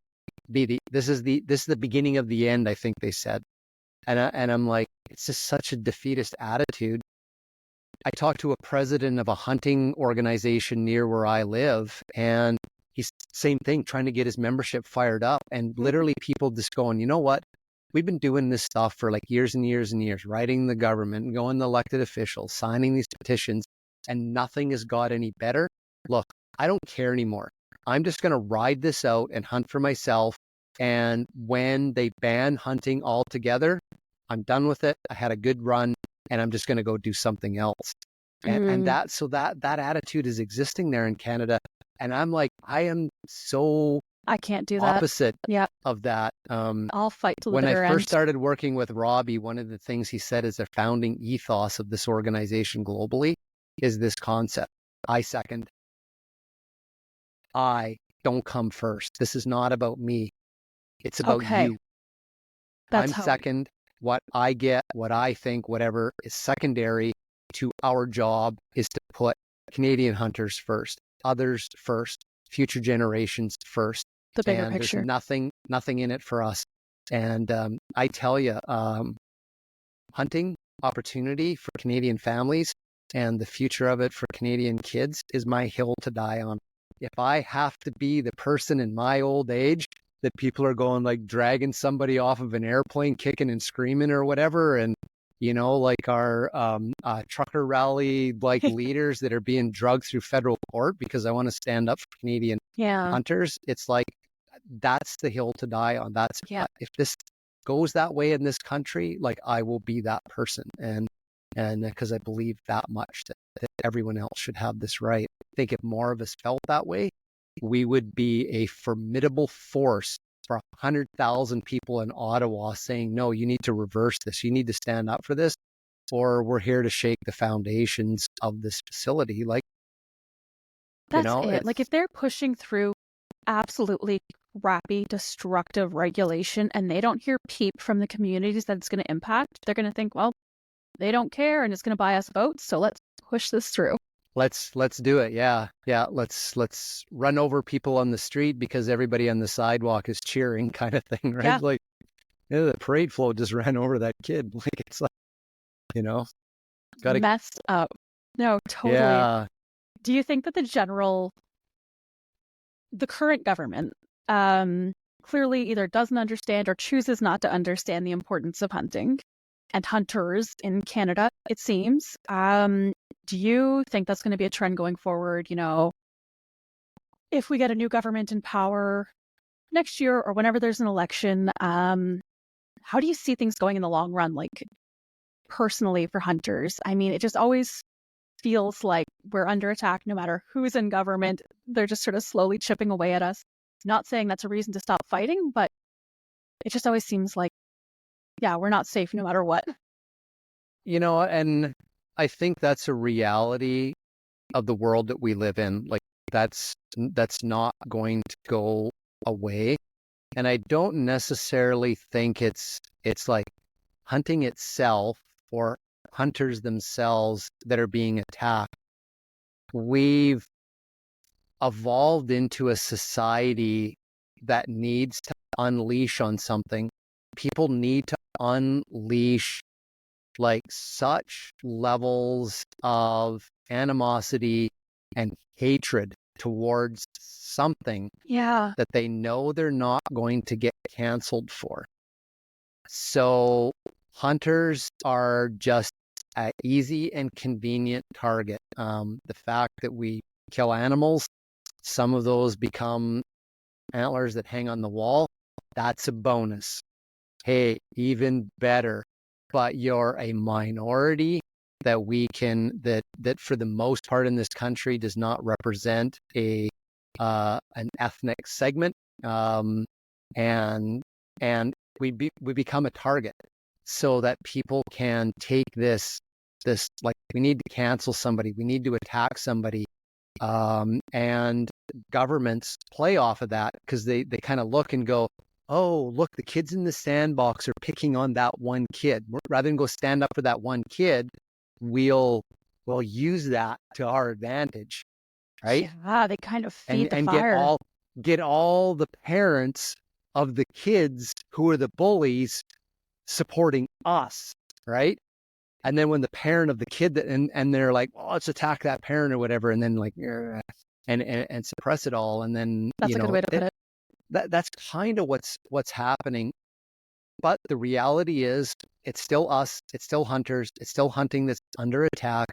Speaker 2: this is the beginning of the end, I think they said. And I'm like, it's just such a defeatist attitude. I talked to a president of a hunting organization near where I live, and he's same thing, trying to get his membership fired up. And literally people just going, you know what? We've been doing this stuff for like years and years and years, writing the government, going to elected officials, signing these petitions, and nothing has got any better. Look, I don't care anymore. I'm just going to ride this out and hunt for myself. And when they ban hunting altogether, I'm done with it. I had a good run, and I'm just going to go do something else. And that attitude is existing there in Canada. And I'm like, I am so
Speaker 1: I can't do that.
Speaker 2: opposite
Speaker 1: Yeah.
Speaker 2: of that.
Speaker 1: I'll fight to the
Speaker 2: When I
Speaker 1: bitter
Speaker 2: first
Speaker 1: end.
Speaker 2: started working with Robbie, one of the things he said is the founding ethos of this organization globally is this concept. I second. I don't come first. This is not about me. It's about
Speaker 1: Okay.
Speaker 2: you.
Speaker 1: That's
Speaker 2: I'm
Speaker 1: how
Speaker 2: second. What I get, what I think, whatever is secondary to our job is to put Canadian hunters first, others first, future generations first.
Speaker 1: the bigger
Speaker 2: And
Speaker 1: picture.
Speaker 2: there's nothing in it for us. And I tell you, hunting opportunity for Canadian families and the future of it for Canadian kids is my hill to die on. If I have to be the person in my old age that people are going like dragging somebody off of an airplane, kicking and screaming or whatever, and like our trucker rally like leaders that are being drugged through federal court because I want to stand up for Canadian hunters, it's like that's the hill to die on. That's if this goes that way in this country, like I will be that person, and because I believe that much that everyone else should have this right. I think if more of us felt that way, we would be a formidable force for 100,000 people in Ottawa saying, no, you need to reverse this. You need to stand up for this, or we're here to shake the foundations of this facility. Like,
Speaker 1: that's it. Like if they're pushing through absolutely crappy, destructive regulation and they don't hear peep from the communities that it's going to impact, they're going to think, well, they don't care and it's going to buy us votes, so let's push this through.
Speaker 2: Let's do it. Yeah. Let's run over people on the street because everybody on the sidewalk is cheering, kind of thing, right?
Speaker 1: Yeah.
Speaker 2: Like, the parade float just ran over that kid. Like it's like, gotta
Speaker 1: messed up. No, totally.
Speaker 2: Yeah.
Speaker 1: Do you think that the current government clearly either doesn't understand or chooses not to understand the importance of hunting and hunters in Canada, it seems? Do you think that's going to be a trend going forward? If we get a new government in power next year or whenever there's an election, how do you see things going in the long run, like personally for hunters? I mean, it just always feels like we're under attack no matter who's in government. They're just sort of slowly chipping away at us. Not saying that's a reason to stop fighting, but it just always seems like, we're not safe no matter what.
Speaker 2: And I think that's a reality of the world that we live in. Like that's not going to go away. And I don't necessarily think it's like hunting itself or hunters themselves that are being attacked. We've evolved into a society that needs to unleash on something. People need to unleash like such levels of animosity and hatred towards something that they know they're not going to get canceled for. So hunters are just an easy and convenient target. The fact that we kill animals, some of those become antlers that hang on the wall, that's a bonus. Hey, even better. But you're a minority that that for the most part in this country does not represent an ethnic segment, and we become a target so that people can take this like we need to cancel somebody, we need to attack somebody, and governments play off of that because they kind of look and go, oh, look, the kids in the sandbox are picking on that one kid. Rather than go stand up for that one kid, we'll use that to our advantage, right?
Speaker 1: Yeah, they kind of feed the
Speaker 2: and
Speaker 1: fire.
Speaker 2: get all the parents of the kids who are the bullies supporting us, right? And then when the parent of the kid and they're like, oh, let's attack that parent or whatever, and then like and suppress it all, and then
Speaker 1: that's a good way to put it.
Speaker 2: That's kind of what's happening. But the reality is it's still us, it's still hunters, it's still hunting that's under attack,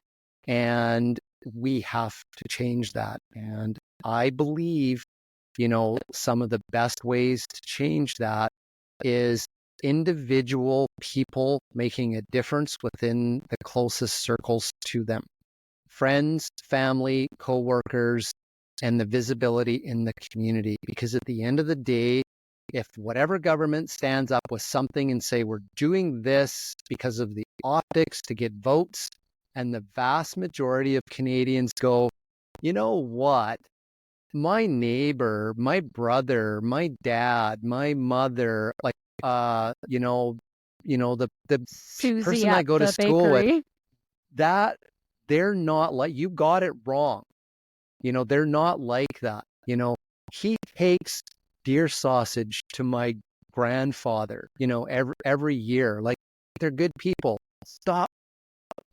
Speaker 2: and we have to change that. And I believe, some of the best ways to change that is individual people making a difference within the closest circles to them. Friends, family, coworkers, and the visibility in the community. Because at the end of the day, if whatever government stands up with something and say, we're doing this because of the optics to get votes, and the vast majority of Canadians go, you know what? My neighbor, my brother, my dad, my mother, like, the
Speaker 1: Susie
Speaker 2: person I
Speaker 1: at
Speaker 2: go to
Speaker 1: the
Speaker 2: school with,
Speaker 1: bakery.
Speaker 2: that they're not like, you got it wrong. They're not like that. He takes deer sausage to my grandfather, every year. Like, they're good people. Stop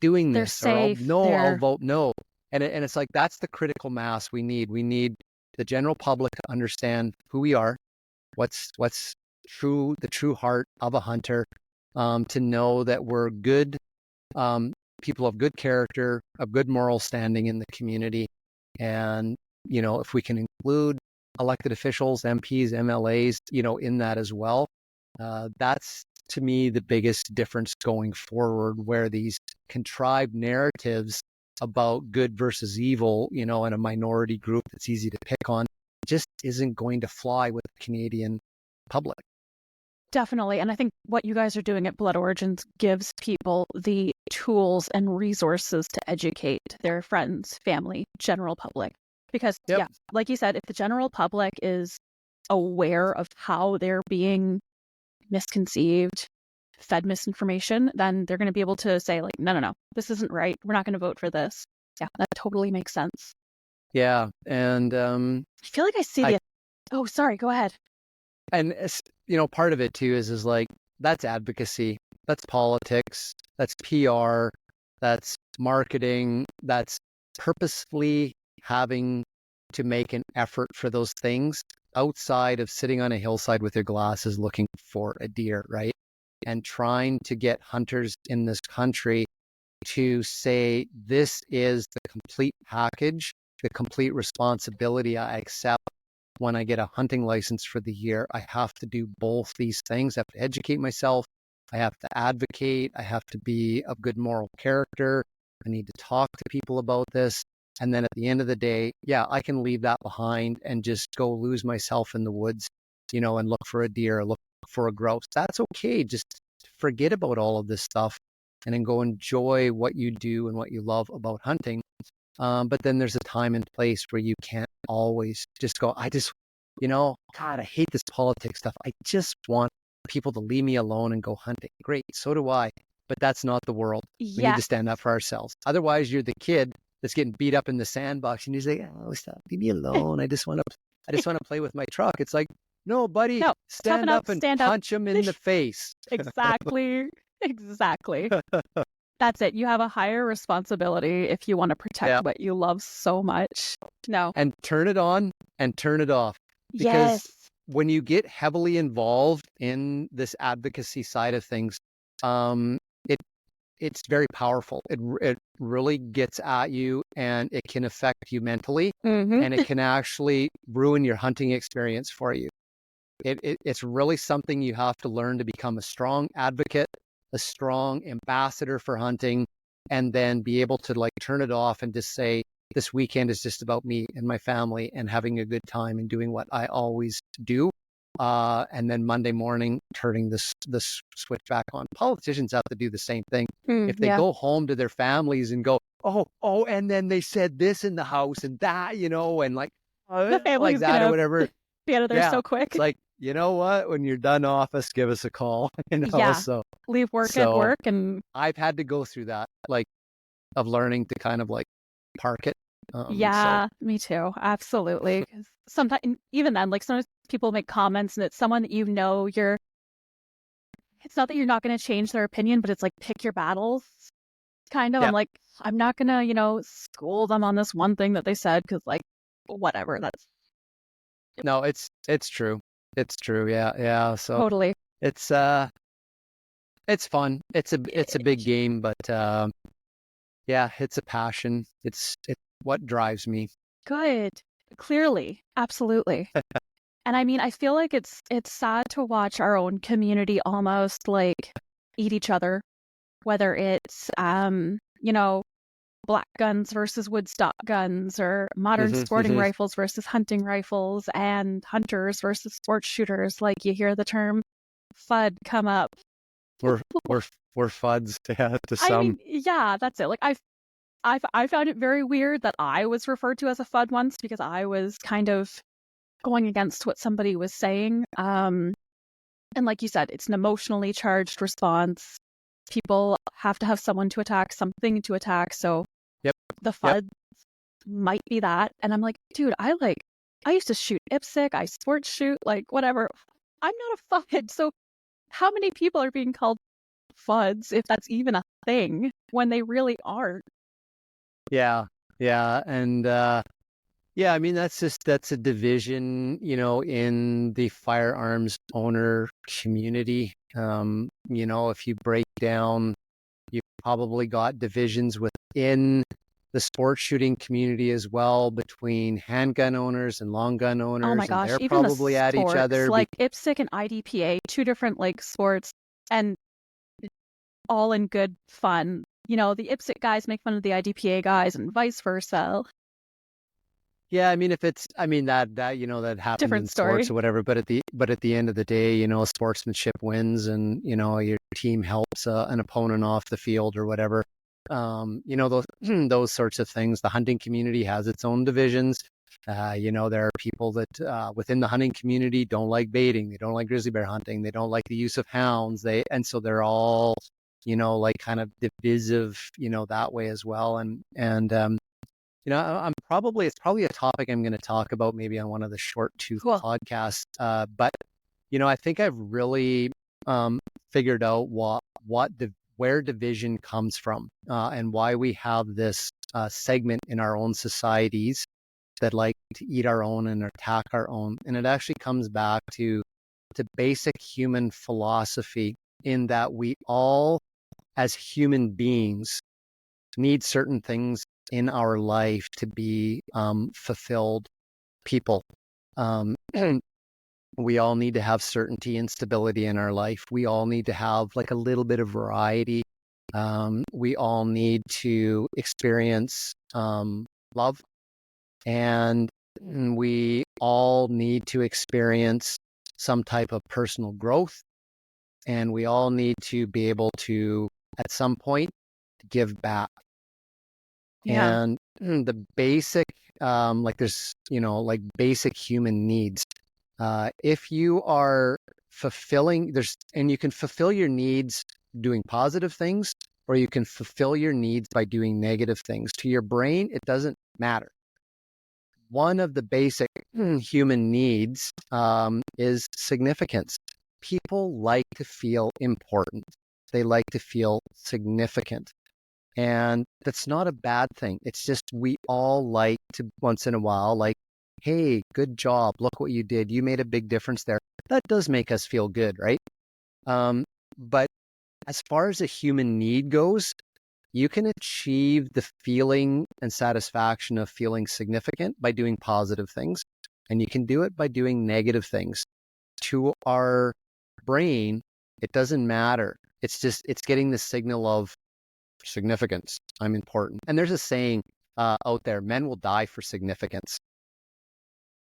Speaker 2: doing
Speaker 1: They're
Speaker 2: this,
Speaker 1: safe.
Speaker 2: I'll vote no. And it's like, that's the critical mass we need. We need the general public to understand who we are, what's true, the true heart of a hunter, to know that we're good, people of good character, of good moral standing in the community. And, if we can include elected officials, MPs, MLAs, in that as well, that's, to me, the biggest difference going forward, where these contrived narratives about good versus evil, and a minority group that's easy to pick on, just isn't going to fly with the Canadian public.
Speaker 1: Definitely. And I think what you guys are doing at Blood Origins gives people the tools and resources to educate their friends, family, general public. Because, yeah, like you said, if the general public is aware of how they're being misconceived, fed misinformation, then they're going to be able to say, like, no, this isn't right. We're not going to vote for this. Yeah, that totally makes sense.
Speaker 2: Yeah. And
Speaker 1: I feel like I see oh, sorry, go ahead.
Speaker 2: And, part of it too is like, that's advocacy, that's politics, that's PR, that's marketing, that's purposefully having to make an effort for those things outside of sitting on a hillside with your glasses looking for a deer, right? And trying to get hunters in this country to say, this is the complete package, the complete responsibility I accept. When I get a hunting license for the year, I have to do both these things. I have to educate myself. I have to advocate. I have to be of good moral character. I need to talk to people about this. And then at the end of the day, yeah, I can leave that behind and just go lose myself in the woods, and look for a deer, look for a grouse. That's okay. Just forget about all of this stuff and then go enjoy what you do and what you love about hunting. But then there's a time and place where you can't always just go, God, I hate this politics stuff. I just want people to leave me alone and go hunting. Great. So do I. But that's not the world. We need to stand up for ourselves. Otherwise, you're the kid that's getting beat up in the sandbox and you say, oh, stop, leave me alone. I just want to play with my truck. It's like, no, buddy, stand up and punch him in the face.
Speaker 1: Exactly. That's it. You have a higher responsibility if you want to protect what you love so much. No.
Speaker 2: And turn it on and turn it off. Because when you get heavily involved in this advocacy side of things, it's very powerful. It really gets at you, and it can affect you mentally, and it can actually ruin your hunting experience for you. It's really something you have to learn to become a strong advocate, a strong ambassador for hunting, and then be able to like turn it off and just say, this weekend is just about me and my family and having a good time and doing what I always do. And then Monday morning, turning this switch back on. Politicians have to do the same thing. If they go home to their families and go, oh, and then they said this in the house and that, and like, like that or whatever.
Speaker 1: Be out of there so quick.
Speaker 2: It's like, you know what? When you're done office, give us a call. So
Speaker 1: leave work at work. And
Speaker 2: I've had to go through that, like, of learning to kind of like park it.
Speaker 1: Me too. Absolutely. Sometimes, even then, like sometimes people make comments and it's someone that it's not that you're not going to change their opinion, but it's like, pick your battles kind of. I'm like, I'm not going to, school them on this one thing that they said. Cause like, whatever.
Speaker 2: No, it's true. It's true. Yeah. So
Speaker 1: totally.
Speaker 2: It's fun. It's a big game, but it's a passion. It's what drives me.
Speaker 1: Good. Clearly. Absolutely. And I mean, I feel like it's sad to watch our own community almost like eat each other, whether it's, black guns versus woodstock guns, or modern
Speaker 2: Mm-hmm,
Speaker 1: sporting
Speaker 2: mm-hmm.
Speaker 1: rifles versus hunting rifles, and hunters versus sports shooters. Like, you hear the term FUD come up.
Speaker 2: We're FUDs, yeah, to
Speaker 1: I
Speaker 2: some.
Speaker 1: mean, yeah, that's it. Like, I found it very weird that I was referred to as a FUD once, because I was kind of going against what somebody was saying. And like you said, it's an emotionally charged response. People have to have someone to attack, something to attack. So
Speaker 2: Yep.
Speaker 1: the
Speaker 2: Yep.
Speaker 1: FUD might be that. And I'm like, dude, I used to shoot IPSC, I sports shoot, like whatever. I'm not a FUD. So how many people are being called FUDs, if that's even a thing, when they really aren't?
Speaker 2: Yeah. Yeah. And yeah, I mean, that's a division, in the firearms owner community. If you break down, you've probably got divisions within the sports shooting community as well, between handgun owners and long gun
Speaker 1: Oh my
Speaker 2: owners, and
Speaker 1: gosh,
Speaker 2: they're
Speaker 1: even the
Speaker 2: probably at each
Speaker 1: sports,
Speaker 2: other.
Speaker 1: like IPSC and IDPA, two different like sports, and all in good fun. The IPSC guys make fun of the IDPA guys and vice versa.
Speaker 2: Yeah, I mean, that happens in
Speaker 1: Different
Speaker 2: sports
Speaker 1: story.
Speaker 2: or whatever, but at the end of the day, sportsmanship wins, and your team helps an opponent off the field or whatever. Those those sorts of things. The hunting community has its own divisions. There are people that within the hunting community don't like baiting, they don't like grizzly bear hunting, they don't like the use of hounds. And so they're all, like kind of divisive, that way as well. It's probably a topic I'm going to talk about maybe on one of the short tooth
Speaker 1: Cool.
Speaker 2: podcasts. But I think I've really figured out where division comes from, and why we have this segment in our own societies that like to eat our own and attack our own. And it actually comes back to basic human philosophy, in that we all, as human beings, need certain things in our life to be fulfilled people. We all need to have certainty and stability in our life. We all need to have like a little bit of variety. We all need to experience love, and we all need to experience some type of personal growth. And we all need to be able to, at some point, give back.
Speaker 1: Yeah.
Speaker 2: And the basic, there's, like basic human needs. If you are and you can fulfill your needs doing positive things, or you can fulfill your needs by doing negative things. To your brain, it doesn't matter. One of the basic human needs is significance. People like to feel important. They like to feel significant. And that's not a bad thing. It's just we all like to, once in a while, like, hey, good job. Look what you did. You made a big difference there. That does make us feel good, right? But as far as a human need goes, you can achieve the feeling and satisfaction of feeling significant by doing positive things. And you can do it by doing negative things. To our brain, it doesn't matter. It's getting the signal of significance. I'm important. And there's a saying out there: men will die for significance,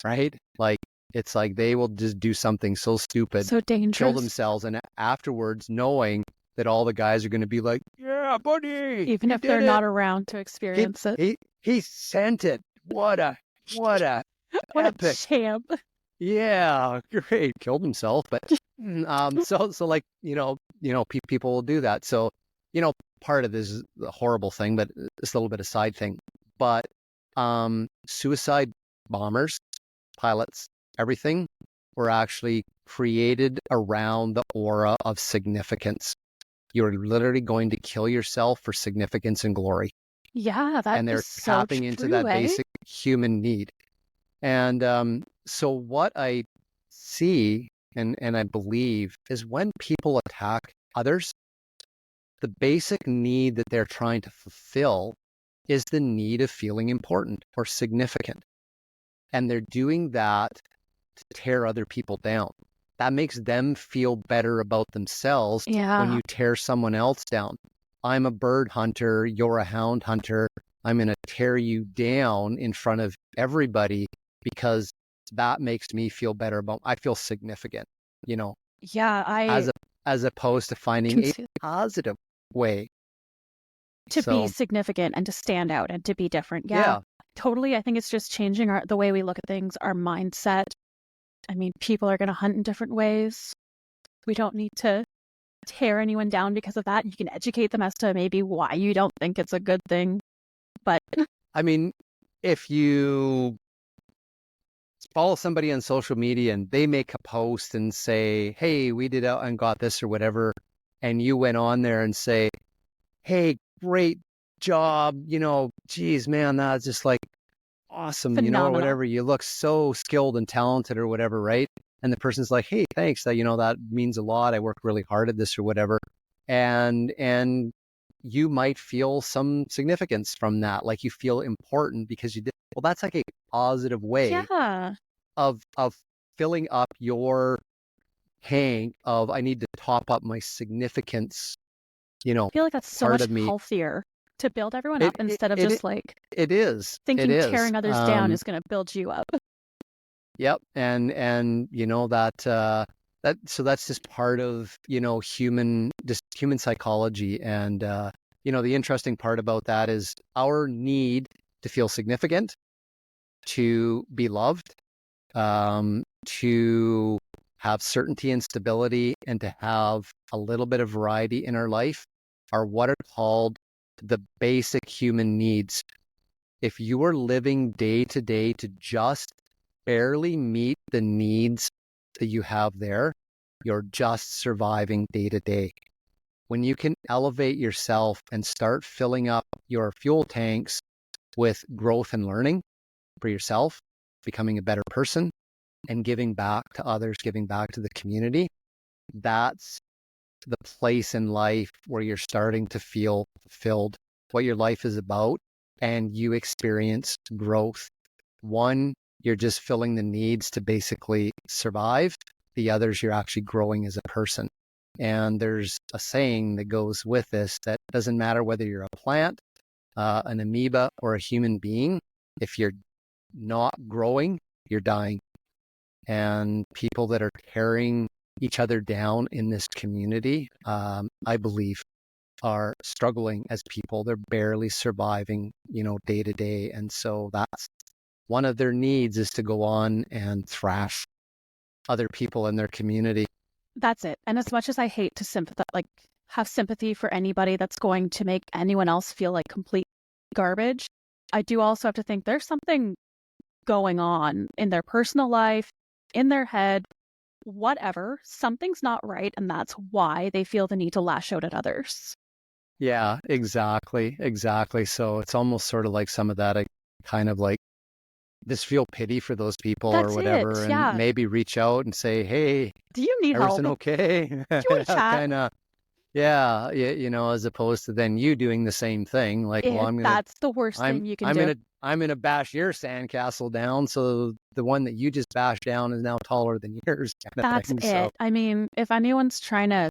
Speaker 2: right? Like, it's like they will just do something so stupid,
Speaker 1: So dangerous.
Speaker 2: kill themselves, and afterwards knowing that all the guys are going to be like, yeah, buddy,
Speaker 1: even if they're not around to experience it.
Speaker 2: He sent it. What a
Speaker 1: What
Speaker 2: epic.
Speaker 1: a champ.
Speaker 2: Yeah, great. Killed himself, but so like, people will do that. So, part of this is a horrible thing, but it's a little bit of side thing. But suicide bombers, pilots, everything were actually created around the aura of significance. You're literally going to kill yourself for significance and glory.
Speaker 1: Yeah, that
Speaker 2: And they're
Speaker 1: is so
Speaker 2: tapping into that basic human need. And so what I see and I believe is, when people attack others, the basic need that they're trying to fulfill is the need of feeling important or significant. And they're doing that to tear other people down. That makes them feel better about themselves.
Speaker 1: Yeah.
Speaker 2: When you tear someone else down. I'm a bird hunter, you're a hound hunter. I'm going to tear you down in front of everybody because that makes me feel better I feel significant,
Speaker 1: Yeah,
Speaker 2: as as opposed to finding a positive way.
Speaker 1: To be significant and to stand out and to be different. Yeah, totally. I think it's just changing the way we look at things, our mindset. I mean, people are going to hunt in different ways. We don't need to tear anyone down because of that. You can educate them as to maybe why you don't think it's a good thing. But
Speaker 2: I mean, if you follow somebody on social media and they make a post and say, hey, we did out and got this or whatever, and you went on there and say, hey, great job, geez, man, that's just like awesome,
Speaker 1: phenomenal.
Speaker 2: Or whatever, you look so skilled and talented or whatever, right? And the person's like, hey, thanks, that means a lot, I worked really hard at this or whatever, and you might feel some significance from that, like you feel important because you did. Well, that's like a positive way of filling up your tank of, I need to top up my significance, I
Speaker 1: feel like that's so much healthier to build everyone up instead of just like
Speaker 2: it is
Speaker 1: thinking tearing others down is going to build you up.
Speaker 2: Yep. And that so that's just part of human psychology. And the interesting part about that is our need to feel significant, to be loved, to have certainty and stability, and to have a little bit of variety in our life are what are called the basic human needs. If you are living day to day to just barely meet the needs that you have there, you're just surviving day to day. When you can elevate yourself and start filling up your fuel tanks with growth and learning for yourself, becoming a better person, and giving back to others, giving back to the community, that's the place in life where you're starting to feel fulfilled, what your life is about, and you experience growth. One, you're just filling the needs to basically survive. The others, you're actually growing as a person. And there's a saying that goes with this that doesn't matter whether you're a plant, an amoeba, or a human being, if you're not growing, you're dying. And people that are tearing each other down in this community, I believe, are struggling as people. They're barely surviving, day to day. And so that's one of their needs, is to go on and thrash other people in their community.
Speaker 1: That's it. And as much as I hate to have sympathy for anybody that's going to make anyone else feel like complete garbage, I do also have to think there's something going on in their personal life, in their head, whatever. Something's not right, and that's why they feel the need to lash out at others.
Speaker 2: Yeah, exactly. So it's almost sort of like some of that, I kind of like just feel pity for those people or whatever, and maybe reach out and say, hey,
Speaker 1: do you need
Speaker 2: everything
Speaker 1: help?
Speaker 2: Okay?
Speaker 1: Do you want to chat?
Speaker 2: As opposed to then you doing the same thing. Like,
Speaker 1: that's the worst thing you can do.
Speaker 2: I'm gonna bash your sandcastle down, so the one that you just bashed down is now taller than yours.
Speaker 1: That's it. So. I mean, if anyone's trying to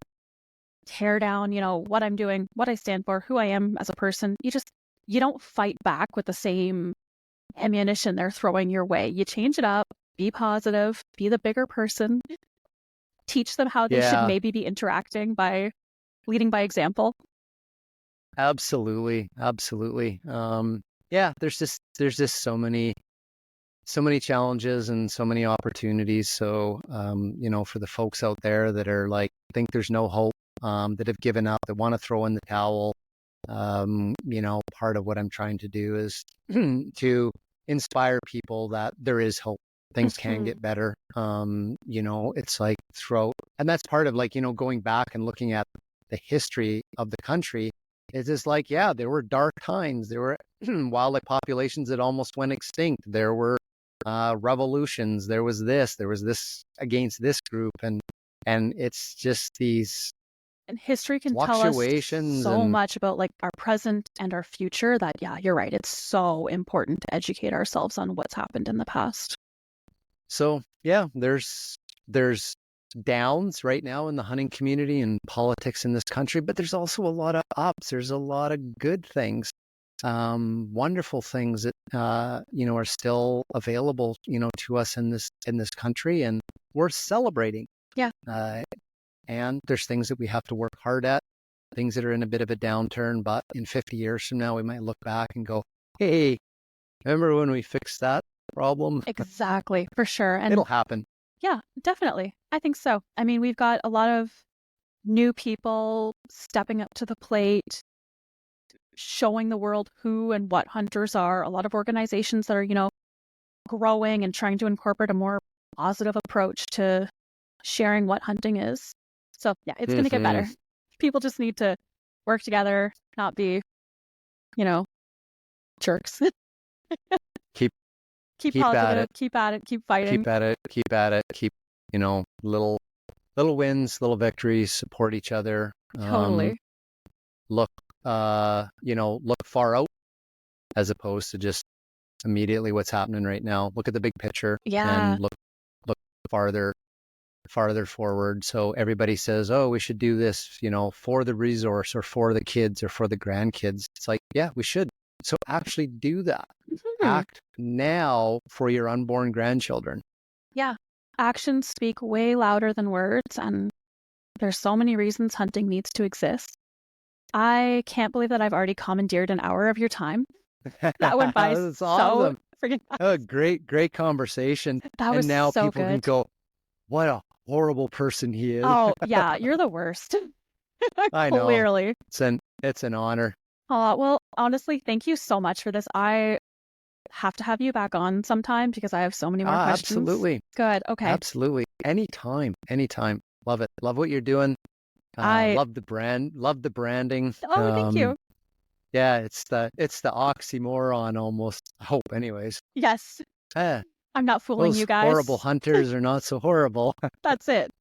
Speaker 1: tear down, what I'm doing, what I stand for, who I am as a person, you don't fight back with the same ammunition they're throwing your way. You change it up, be positive, be the bigger person, teach them how they should maybe be interacting by leading by example.
Speaker 2: Absolutely. There's just so many challenges and so many opportunities. So, for the folks out there that are like, think there's no hope, that have given up, that want to throw in the towel, part of what I'm trying to do is to inspire people that there is hope. Things can get better. It's like and that's part of like, going back and looking at the history of the country. It's just like, there were dark times. There were wildlife populations that almost went extinct. There were revolutions. There was this against this group. And it's just these.
Speaker 1: And history can tell us so much about like our present and our future that, you're right. It's so important to educate ourselves on what's happened in the past.
Speaker 2: So, there's downs right now in the hunting community and politics in this country, but there's also a lot of ups. There's a lot of good things. wonderful things that, are still available, to us in this country and worth celebrating.
Speaker 1: Yeah.
Speaker 2: And there's things that we have to work hard at, things that are in a bit of a downturn, but in 50 years from now, we might look back and go, hey, remember when we fixed that problem?
Speaker 1: Exactly, for sure. And
Speaker 2: it'll happen.
Speaker 1: Yeah, definitely. I think so. I mean, we've got a lot of new people stepping up to the plate, showing the world who and what hunters are. A lot of organizations that are, growing and trying to incorporate a more positive approach to sharing what hunting is. So yeah, it's going to get better. People just need to work together, not be, jerks.
Speaker 2: Keep
Speaker 1: positive,
Speaker 2: at it.
Speaker 1: Keep at it, keep fighting.
Speaker 2: Keep at it, keep, little wins, little victories, support each other.
Speaker 1: Totally.
Speaker 2: Look far out as opposed to just immediately what's happening right now. Look at the big picture.
Speaker 1: Yeah.
Speaker 2: And look farther forward. So everybody says, oh, we should do this, for the resource or for the kids or for the grandkids. It's like, yeah, we should. So actually do that. Act now for your unborn grandchildren.
Speaker 1: Yeah. Actions speak way louder than words, and there's so many reasons hunting needs to exist. I can't believe that I've already commandeered an hour of your time. That went by
Speaker 2: That's awesome.
Speaker 1: freaking fast.
Speaker 2: Oh, great conversation.
Speaker 1: That was
Speaker 2: and now
Speaker 1: so
Speaker 2: people
Speaker 1: good.
Speaker 2: can go, what a horrible person he is.
Speaker 1: Oh, yeah, you're the worst.
Speaker 2: I know.
Speaker 1: Clearly.
Speaker 2: It's an honor.
Speaker 1: Well, honestly, thank you so much for this. I have to have you back on sometime because I have so many more questions.
Speaker 2: Absolutely.
Speaker 1: Good. Okay.
Speaker 2: Absolutely. Anytime. Love it. Love what you're doing.
Speaker 1: I
Speaker 2: love the brand. Love the branding.
Speaker 1: Oh, thank you.
Speaker 2: Yeah, it's the oxymoron almost. I hope, anyways.
Speaker 1: Yes. I'm not fooling you guys.
Speaker 2: Horrible hunters are not so horrible.
Speaker 1: That's it.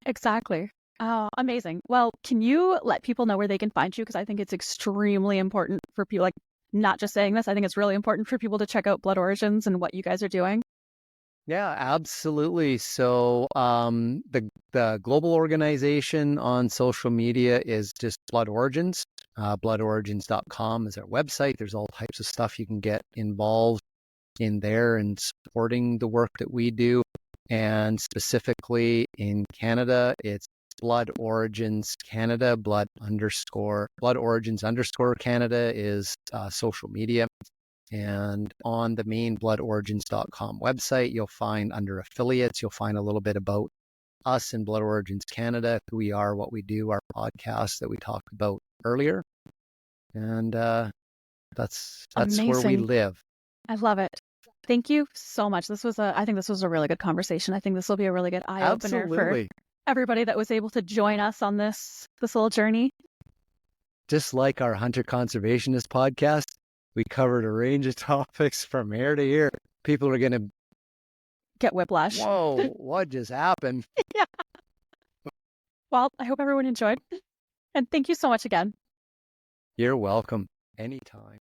Speaker 1: Exactly. Oh, amazing. Well, can you let people know where they can find you? Because I think it's extremely important for people, like, not just saying this, I think it's really important for people to check out Blood Origins and what you guys are doing.
Speaker 2: Yeah, absolutely. So the global organization on social media is just Blood Origins. Bloodorigins.com is our website. There's all types of stuff you can get involved in there and supporting the work that we do. And specifically in Canada, it's Blood Origins Canada. Blood Origins _ Canada is social media. And on the main bloodorigins.com website, you'll find under affiliates, you'll find a little bit about us in Blood Origins Canada, who we are, what we do, our podcast that we talked about earlier. And that's where we live.
Speaker 1: I love it. Thank you so much. I think this was a really good conversation. I think this will be a really good eye-opener for everybody that was able to join us on this little journey. Just like our Hunter Conservationist podcast, we covered a range of topics from ear to ear. People are going to get whiplash. Whoa, what just happened? Yeah. Well, I hope everyone enjoyed. And thank you so much again. You're welcome. Anytime.